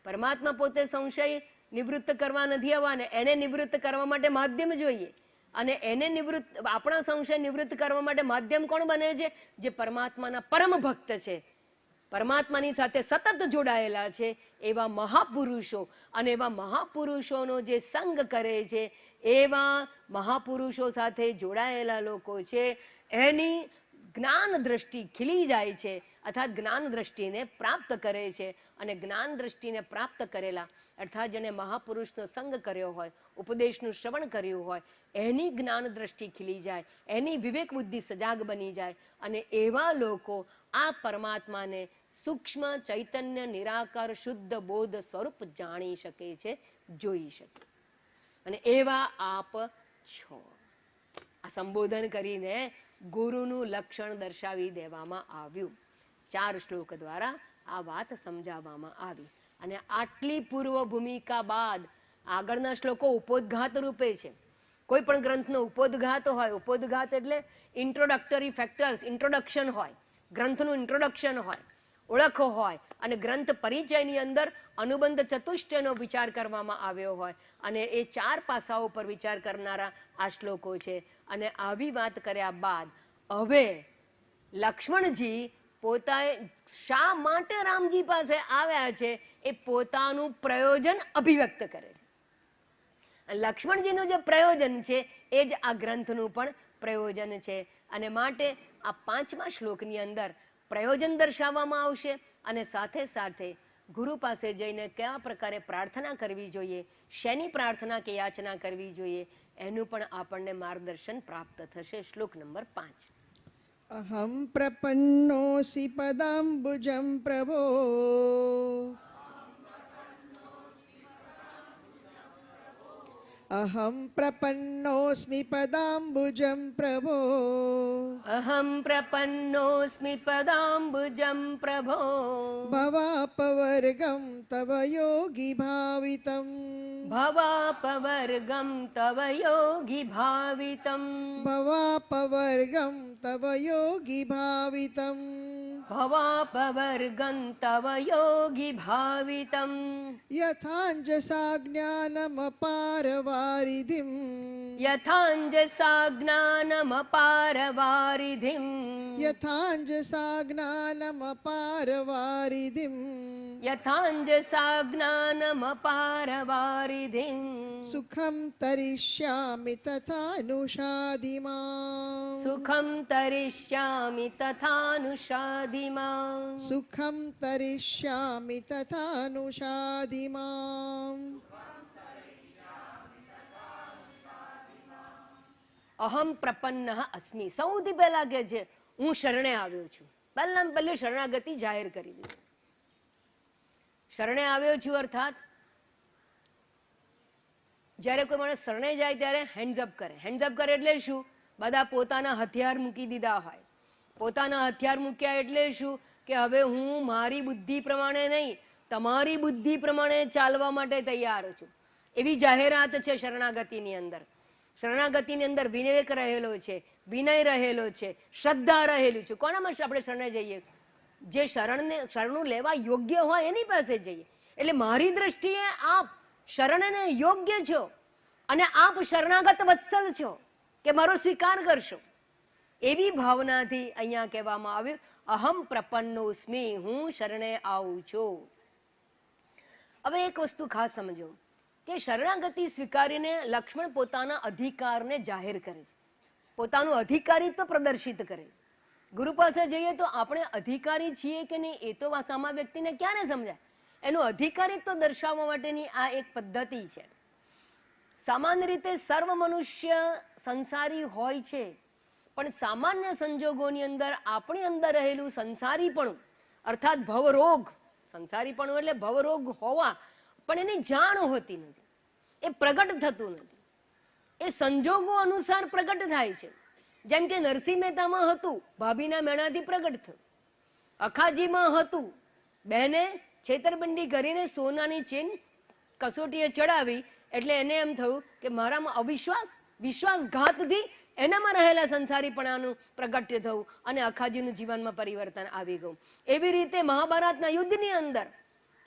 પરમાત્મા પોતે સંશય નિવૃત્ત કરવા નથી આવવાના. એને નિવૃત્ત કરવા માટે માધ્યમ જોઈએ, અને એને આપણા સંશય નિવૃત્ત કરવા માટે માધ્યમ કોણ બને છે? જે પરમાત્માના પરમ ભક્ત છે, પરમાત્માની સાથે સતત જોડાયેલા છે એવા મહાપુરુષો. અને એવા મહાપુરુષોનો જે સંગ કરે છે એવા મહાપુરુષો સાથે જોડાયેલા લોકો છે એની જ્ઞાન દ્રષ્ટિ ખીલી જાય છે, અર્થાત જ્ઞાન દ્રષ્ટિને પ્રાપ્ત કરે છે. અને જ્ઞાન દ્રષ્ટિને પ્રાપ્ત કરેલા અર્થાત જેને મહાપુરુષનો સંગ કર્યો હોય, ઉપદેશનું શ્રવણ કર્યું હોય, એની જ્ઞાન દ્રષ્ટિ ખીલી જાય, એની વિવેક બુદ્ધિ સજાગ બની જાય. અને એવા લોકો આ પરમાત્માને સૂક્ષ્મ ચૈતન્ય નિરાકાર શુદ્ધ બોધ સ્વરૂપ જાણી શકે છે, જોઈ શકે. અને એવા આપ છો. આ સંબોધન કરીને ગુરુનું લક્ષણ દર્શાવી દેવામાં આવ્યું. 4 શ્લોક દ્વારા આ વાત સમજાવવામાં આવી. અને આટલી પૂર્વ ભૂમિકા બાદ આગળના શ્લોકો ઉપોદ્ઘાત રૂપે છે. કોઈ પણ ગ્રંથનો ઉપોદ્ઘાત હોય, ઉપોદ્ઘાત એટલે ઇન્ટ્રોડક્ટરી ફેક્ટર્સ, ઇન્ટ્રોડક્શન હોય, ગ્રંથનું ઇન્ટ્રોડક્શન હોય, ઓળખ હોય, અને ગ્રંથ પરિચયની અંદર અનુબંધ ચતુષ્ટયનો વિચાર કરવામાં આવ્યો હોય, અને એ 4 પાસાઓ પર વિચાર કરનારા આ શ્લોકો છે. અને આવી વાત કર્યા બાદ હવે લક્ષ્મણજી પોતાએ શા માટે રામજી પાસે આવ્યા છે એ પોતાનું પ્રયોજન અભિવ્યક્ત કરે છે. લક્ષ્મણજીનું જે પ્રયોજન છે એ જ આ ગ્રંથનું પણ પ્રયોજન છે. અને માટે આ 5મા શ્લોકની અંદર પ્રયોજન દર્શાવવામાં આવશે, અને સાથે સાથે ગુરુ પાસે જઈને કયા પ્રકારે પ્રાર્થના કરવી જોઈએ, શેની પ્રાર્થના કે યાચના કરવી જોઈએ, એનું પણ આપણને માર્ગદર્શન પ્રાપ્ત થશે. શ્લોક નંબર 5. અહમ પ્રપન્નોસી પદાંબુજં પ્રભો અહમ પ્રપન્નોસ્મિ પદાંબુજં પ્રભો અહમ પ્રપન્નોસ્મિ પદાંબુજં પ્રભો ભવાપવર્ગં તવ યોગી ભાવિતં ભવાપવર્ગં તવ યોગી ભાવિતં ભવાપવર્ગં તવ યોગી ભાવિતં ભવાપવર્ગં તવ યોગી ભાવિતં યથાંજસા જ્ઞાનમપારવારિધિં યથાંજસા જ્ઞાનમપારવારિધિં યથાંજસા જ્ઞાનમપારવારિધિં યથાંજસા જ્ઞાનમપારવારિધિં સુખં તરિષ્યામિ તથાનુષાધિ માં સુખં તરિષ્યામિ તથાનુષાધિ માં સુખં તરિષ્યામિ તથાનુષાધિ માં અહમ પ્રપન્ન અસ્મિ. સૌથી પહેલા કે છે હું શરણે આવ્યો છું. પહેલામાં પહેલી શરણાગતિ જાહેર કરી દીધી. શરણે આવ્યો છું અર્થાત જ્યારે કોઈ માણસ શરણે જાય ત્યારે હેન્ડ્સ અપ કરે. હેન્ડ્સ અપ કરે એટલે શું? બધા પોતાના હથિયાર મૂકી દીધા હોય. પોતાના હથિયાર મૂક્યા એટલે શું? કે હવે હું મારી બુદ્ધિ પ્રમાણે નહીં, તમારી બુદ્ધિ પ્રમાણે ચાલવા માટે તૈયાર છું. એવી જાહેરાત છે શરણાગતિની અંદર. શરણાગતિની અંદર વિવેક રહેલો છે, વિનય રહેલો છે, શ્રદ્ધા રહેલું છે. કોનામાં આપણે શરણે જઈએ? જે શરણું લેવા યોગ્ય હોય એની પાસે જઈએ. એટલે મારી દ્રષ્ટિએ આપ શરણને યોગ્ય છો, અને આપ શરણાગત વત્સલ છો કે મારો સ્વીકાર કરશો, એવી ભાવનાથી અહીંયા કહેવામાં આવ્યું અહમ પ્રપન્નોસ્મિ, હું શરણે આવું છું. હવે એક વસ્તુ ખાસ સમજો કે શરણાગતિ સ્વીકારીને લક્ષ્મણ પોતાના અધિકારને જાહેર કરે છે, પોતાનું અધિકારીત્વ પ્રદર્શિત કરે. ગુરુ પાસે જઈએ તો આપણે અધિકારી છીએ કે નહીં એ તો સામા વ્યક્તિને ક્યારે સમજાય? એનું અધિકારીત્વ દર્શાવવા માટેની આ એક પદ્ધતિ છે. સામાન્ય રીતે સર્વ મનુષ્ય સંસારી હોય છે, પણ સામાન્ય સંજોગોની અંદર આપણી અંદર રહેલું સંસારીપણું અર્થાત ભવરોગ, સંસારીપણું એટલે ભવરોગ હોવા, પણ એની જાણ હોતી નથી, એ પ્રગટ થતું નથી. એ સંજોગો અનુસાર પ્રગટ થાય છે. જેમ કે નરસિંહ મહેતામાં હતું, ભાભીના મેણાથી પ્રગટ થયું. અખાજીમાં હતું, બહેને છેતરપિંડી કરીને સોનાની ચેન કસોટીએ ચડાવી, એટલે એને એમ થયું કે મારામાં અવિશ્વાસ, વિશ્વાસઘાતથી એનામાં રહેલા સંસારીપણાનું પ્રગટ્ય થયું, અને અખાજીનું જીવનમાં પરિવર્તન આવી ગયું. એવી રીતે મહાભારતના યુદ્ધની અંદર,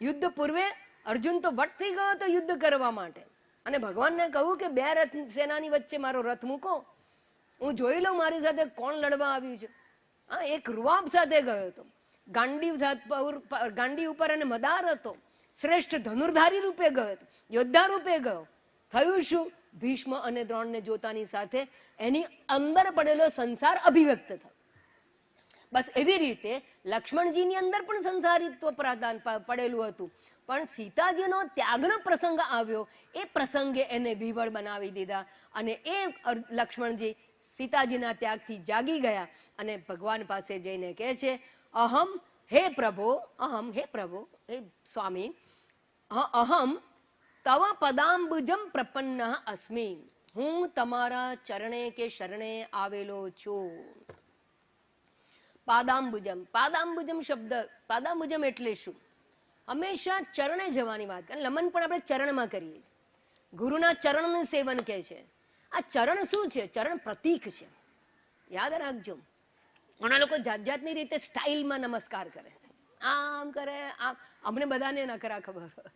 યુદ્ધ પૂર્વે અર્જુન તો વટ થઈ ગયો હતો યુદ્ધ કરવા માટે, અને ભગવાનને કહ્યું કે 2 રથ સેનાની વચ્ચે મારો રથ મૂકો, હું જોઈ લઉં મારી સાથે કોણ લડવા આવ્યું છે. હા, એક રૂવાબ સાથે ગયો હતો, ગાંડી ઉપર અને મદાર હતો, શ્રેષ્ઠ ધનુર્ધારી રૂપે ગયો હતો, યોદ્ધા રૂપે ગયો. થયું શું? ભીષ્મ અને દ્રોણને જોતાની સાથે એની અંદર પડેલો સંસાર અભિવ્યક્ત થયો. બસ એવી રીતે લક્ષ્મણજીની અંદર પણ સંસારિત્વ પ્રદાન પડેલું હતું, પણ સીતાજીનો ત્યાગનો પ્રસંગ આવ્યો, એ પ્રસંગે એને વિવળ બનાવી દીધા, અને એ લક્ષ્મણજી સીતાજીના ત્યાગથી જાગી ગયા અને ભગવાન પાસે જઈને કહે છે અહમ, હે પ્રભુ, અહમ, હે પ્રભુ, હે સ્વામી, અહમ તવ પદાંબુજમ પ્રપન્ન અસ્મિ, હું તમારા ચરણે કે શરણે આવેલો છું. પાદાંબુજમ, પાદાંબુજમ શબ્દ, પાદાંબુજમ એટલે શું? હંમેશા ચરણે જવાની વાત. નમન પણ આપણે ચરણમાં કરીએ છીએ. ગુરુના ચરણનું સેવન કહે છે. આ ચરણ શું છે? ચરણ પ્રતીક છે. યાદ રાખજો. ઘણા લોકો જાત જાતની રીતે સ્ટાઇલમાં નમસ્કાર કરે, આમ કરે, આમ. અમને બધાને નકરા ખબર હોય,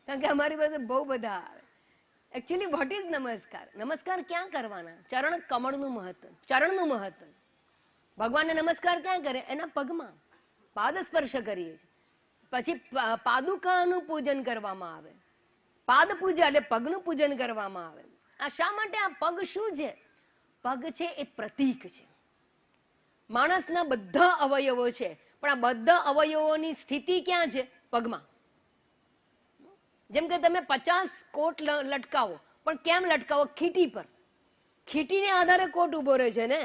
કારણ કે અમારી પાસે બહુ બધા આવે. એકચ્યુઅલી વોટ ઇઝ નમસ્કાર? નમસ્કાર ક્યાં કરવાના? ચરણ કમળનું મહત્વ, ચરણનું મહત્વ. ભગવાનને નમસ્કાર ક્યાં કરે? એના પગમાં પાદ સ્પર્શ કરીએ છીએ. પછી પાદુકાનું પૂજન કરવામાં આવે. પાદ પૂજા એટલે પગનું પૂજન કરવામાં આવે. આ શા માટે? આ પગ શું છે? પગ છે એ પ્રતીક છે. માણસના બધા અવયવો છે, પણ આ બધા અવયવોની સ્થિતિ ક્યાં છે? પગમાં. જેમ કે તમે 50 કોટ લટકાવો, પણ કેમ લટકાવો? ખીટી પર. ખીટીને આધારે કોટ ઉભો રહે છે ને.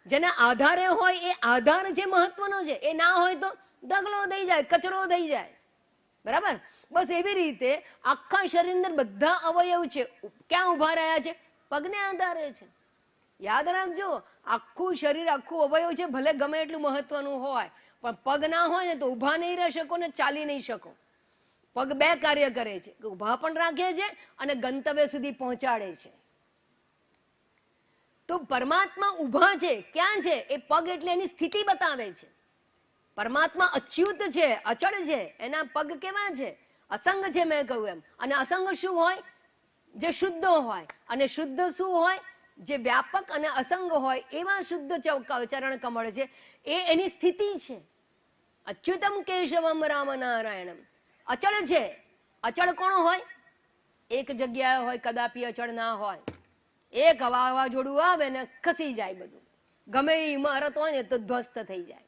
જેના આધારે હોય એ આધાર જે મહત્વનો છે, એ ના હોય તો દગલો થઈ જાય, કચરો થઈ જાય. બરાબર? બસ એવી રીતે આખા શરીરની બધા અવયવ છે, ક્યાં ઉભા રહ્યા છે? પગને આધારે છે. યાદ રાખજો, આખું શરીર, આખું અવયવ છે, ભલે ગમે એટલું મહત્વનું હોય, પણ પગ ના હોય ને તો ઊભા નહીં રહી શકો ને ચાલી નહીં શકો. પગ બે કાર્ય કરે છે, ઊભા પણ રાખે છે અને ગંતવ્ય સુધી પહોંચાડે છે. તો પરમાત્મા ઊભા છે, ક્યાં છે? એ પગ એટલે એની સ્થિતિ બતાવે છે. પરમાત્મા અચ્યુત છે, અચળ છે, એના પગ કેવા છે? અસંગ છે, મેં કહ્યું એમ. અને અસંગ શું હોય? જે શુદ્ધ હોય. અને શુદ્ધ શું હોય? જે વ્યાપક અને અસંગ હોય એવા શુદ્ધ ચરણ કમળ છે. એ એની સ્થિતિ છે. અચ્યુતમ કેશવમ રામ નારાયણમ. અચળ છે. અચળ કોણ હોય? એક જગ્યાએ હોય, કદાપી અચળ ના હોય. એક વાવાઝોડું આવે ને ખસી જાય બધું. ગમે એ ઇમારત હોય ને તો ધ્વસ્ત થઈ જાય.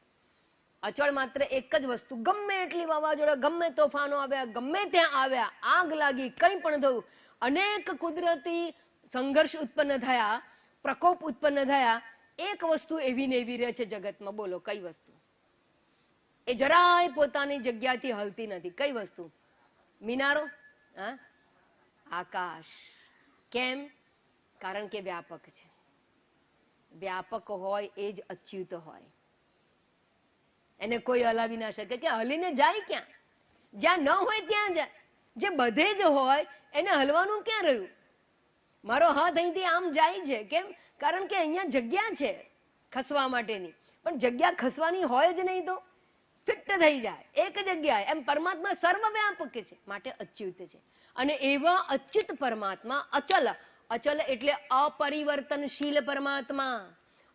અચળ માત્ર એક જ વસ્તુ. ગમે એટલી વાવાઝોડા, ગમે તોફાનો આવ્યા, ગમે ત્યાં આવ્યા, આગ લાગી, કંઈ પણ થયું, અનેક કુદરતી સંઘર્ષ ઉત્પન્ન થયા, પ્રકોપ ઉત્પન્ન થયા, એક વસ્તુ એવી ને એવી રહે છે જગતમાં. બોલો કઈ વસ્તુ? એ જરાય પોતાની જગ્યાથી હલતી નથી. કઈ વસ્તુ? મિનારો? હા, આકાશ. કેમ? કારણ કે વ્યાપક છે. વ્યાપક હોય એ જ અચ્યુત હોય. એને કોઈ હલાવી ના શકે. કે હલીને જાય ક્યાં? જ્યાં ન હોય ત્યાં જાય. જે બધે જ હોય એને હલવાનું ક્યાં રહ્યું? મારો હાથ અહીંથી આમ જાય છે, કેમ? કારણ કે અહીંયા જગ્યા છે ખસવા માટેની. પણ જગ્યા ખસવાની હોય જ નહીં તો ફિટ થઈ જાય એક જગ્યાએ. એમ પરમાત્મા સર્વવ્યાપક છે, માટે અચ્યુત છે. અને એવા અચ્યુત પરમાત્મા અચલ. અચલ એટલે અપરિવર્તનશીલ પરમાત્મા.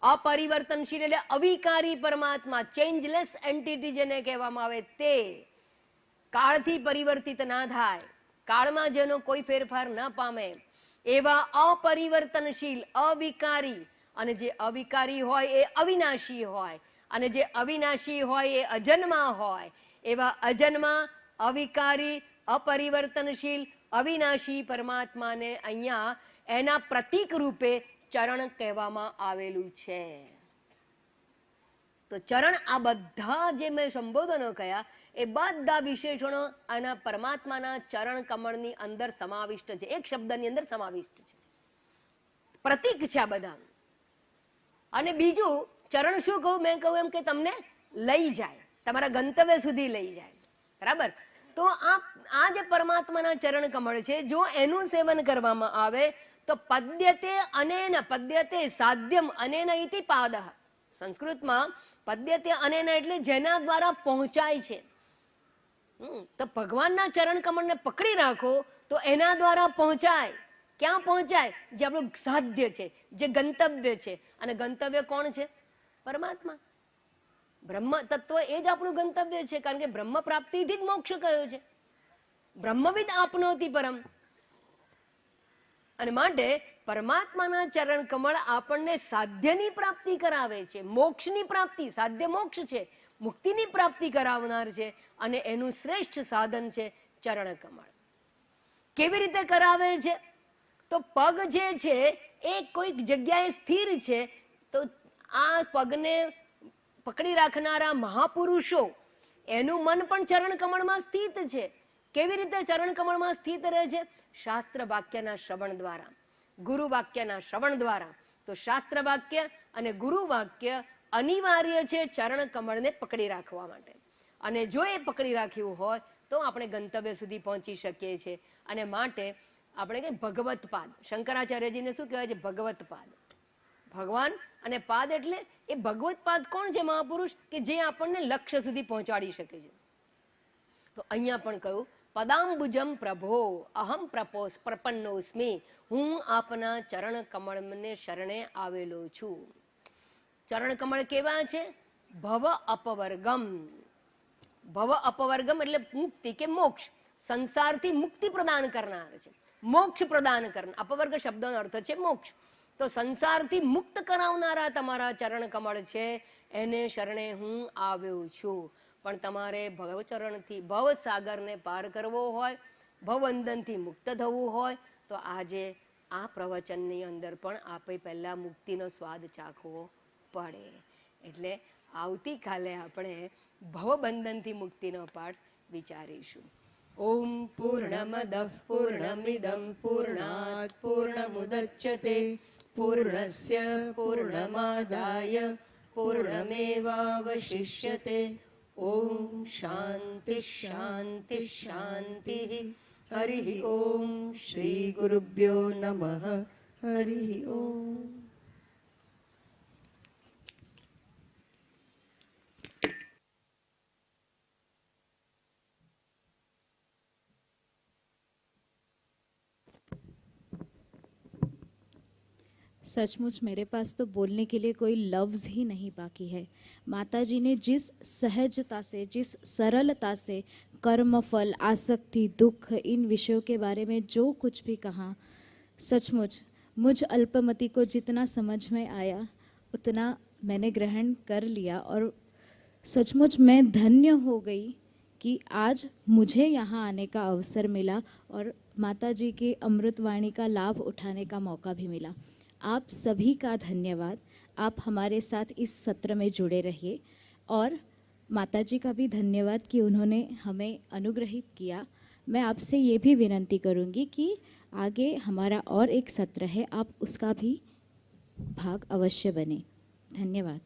અપરિવર્તનશીલ એટલે અવિકારી પરમાત્મા, ચેન્જલેસ એન્ટિટી જેને કહેવામાં આવે તે. કાળથી પરિવર્તિત ના થાય, કાળમાં જેનો કોઈ ફેરફાર ન પામે એવા અપરિવર્તનશીલ, અવિકારી. અને જે અવિકારી હોય એ અવિનાશી હોય, અને જે અવિનાશી હોય એ અજન્મા હોય. એવા અજન્મા, અવિકારી, અપરિવર્તનશીલ, અવિનાશી પરમાત્માને અહીંયા એના પ્રતીક રૂપે ચરણ કહેવામાં આવેલું છે. તો ચરણ, આ બધા જે મેં સંબોધનો કયા એ બધા વિશેષણો આના પરમાત્માના ચરણ કમળની અંદર સમાવિષ્ટ છે. એક શબ્દની અંદર સમાવિષ્ટ છે. પ્રતીક છે આ બધા. અને બીજું, ચરણ શું કહું? મેં કહું એમ કે તમને લઈ જાય, તમારા ગંતવ્ય સુધી લઈ જાય. બરાબર? તો આ જે પરમાત્માના ચરણ કમળ છે, જો એનું સેવન કરવામાં આવે તો પદ્યતે અનેન, પદ્યતે સાધ્યમ અનેન ઇતિ પાદઃ. સંસ્કૃતમાં પદ્યતે અનેન એટલે જેના દ્વારા પહોંચાય છે. તો ભગવાનના ચરણ કમળને પકડી રાખો તો એના દ્વારા પહોંચાય. ક્યાં પહોંચાય? જે આપણું સાધ્ય છે, જે ગંતવ્ય છે. અને ગંતવ્ય કોણ છે? પરમાત્મા. બ્રહ્મ તત્વ એ જ આપણું ગંતવ્ય છે. કારણ કે બ્રહ્મ પ્રાપ્તિથી જ મોક્ષ કયો છે. બ્રહ્મવિદ આપનોતિ પરમ. અને માટે પરમાત્માના ચરણ કમળ આપણને સાધ્યની પ્રાપ્તિ કરાવે છે, મોક્ષની પ્રાપ્તિ. સાધ્ય મોક્ષ છે, મુક્તિની પ્રાપ્તિ કરાવનાર છે. અને એનું શ્રેષ્ઠ સાધન છે ચરણ કમળ. કેવી રીતે કરાવે છે? તો પગ જે છે એ કોઈક જગ્યાએ સ્થિર છે, તો આ પગને પકડી રાખનારા મહાપુરુષો, એનું મન પણ ચરણ કમળમાં સ્થિત છે. કેવી રીતે ચરણ કમળમાં સ્થિત રહે છે? શાસ્ત્ર વાક્યના શ્રવણ દ્વારા, ગુરુ વાક્યના શ્રવણ દ્વારા. તો શાસ્ત્ર વાક્ય અને ગુરુ વાક્ય અનિવાર્ય છે ચરણ કમળને પકડી રાખવા માટે. અને જો એ પકડી રાખ્યું હોય તો આપણે ગંતવ્ય સુધી પહોંચી શકીએ છીએ. અને માટે આપણે કઈ ભગવત પાદ, શંકરાચાર્યજીને શું કહેવાય છે? ભગવત પાદ. ભગવાન અને પાદ એટલે એ ભગવત પાદ કોણ છે? મહાપુરુષ કે જે આપણને લક્ષ્ય સુધી પહોંચાડી શકે છે. તો અહીંયા પણ કહ્યું પદાંબુજમ પ્રભો અહમ પ્રપન્નોસ્મિ, હું આપના ચરણ કમળને શરણે આવેલો છું. ચરણ કમળ કેવા છે? ભવ અપવર્ગમ. ભવ અપવર્ગમ એટલે મુક્તિ કે મોક્ષ, સંસારથી મુક્તિ પ્રદાન કરનાર છે, મોક્ષ પ્રદાન કરનાર. અપવર્ગ શબ્દનો અર્થ છે મોક્ષ. તો સંસારથી મુક્ત કરાવનારા તમારા ચરણ કમળ છે, એને શરણે હું આવ્યો છું. પણ તમારે ભવચરણથી ભવસાગરને પાર કરવો હોય, ભવબંધનથી મુક્ત થવું હોય તો આજે આ પ્રવચનની અંદર પણ આપે પહેલા મુક્તિનો સ્વાદ ચાખવો પડે. એટલે આવતીકાલે આપણે ભવબંધનથી મુક્તિનો પાઠ વિચારીશું. ઓમ પૂર્ણમદ પૂર્ણમિદં પૂર્ણાત પૂર્ણમુદચ્યતે પૂર્ણસ્ય પૂર્ણમાદાય પૂર્ણમેવાવશિષ્યતે. ઓમ શાંતિ શાંતિ શાંતિ. હરિ ઓમ. શ્રી ગુરુભ્યો નમઃ. હરિ ઓમ. सचमुच मेरे पास तो बोलने के लिए कोई लफ्ज़ ही नहीं बाकी है. माता जी ने जिस सहजता से, जिस सरलता से कर्मफल, आसक्ति, दुख, इन विषयों के बारे में जो कुछ भी कहा, सचमुच मुझ अल्पमति को जितना समझ में आया उतना मैंने ग्रहण कर लिया. और सचमुच मैं धन्य हो गई कि आज मुझे यहाँ आने का अवसर मिला और माता जी की अमृतवाणी का लाभ उठाने का मौका भी मिला. आप सभी का धन्यवाद. आप हमारे साथ इस सत्र में जुड़े रहिए. और माता जी का भी धन्यवाद कि उन्होंने हमें अनुग्रहित किया. मैं आपसे ये भी विनंती करूँगी कि आगे हमारा और एक सत्र है, आप उसका भी भाग अवश्य बने. धन्यवाद.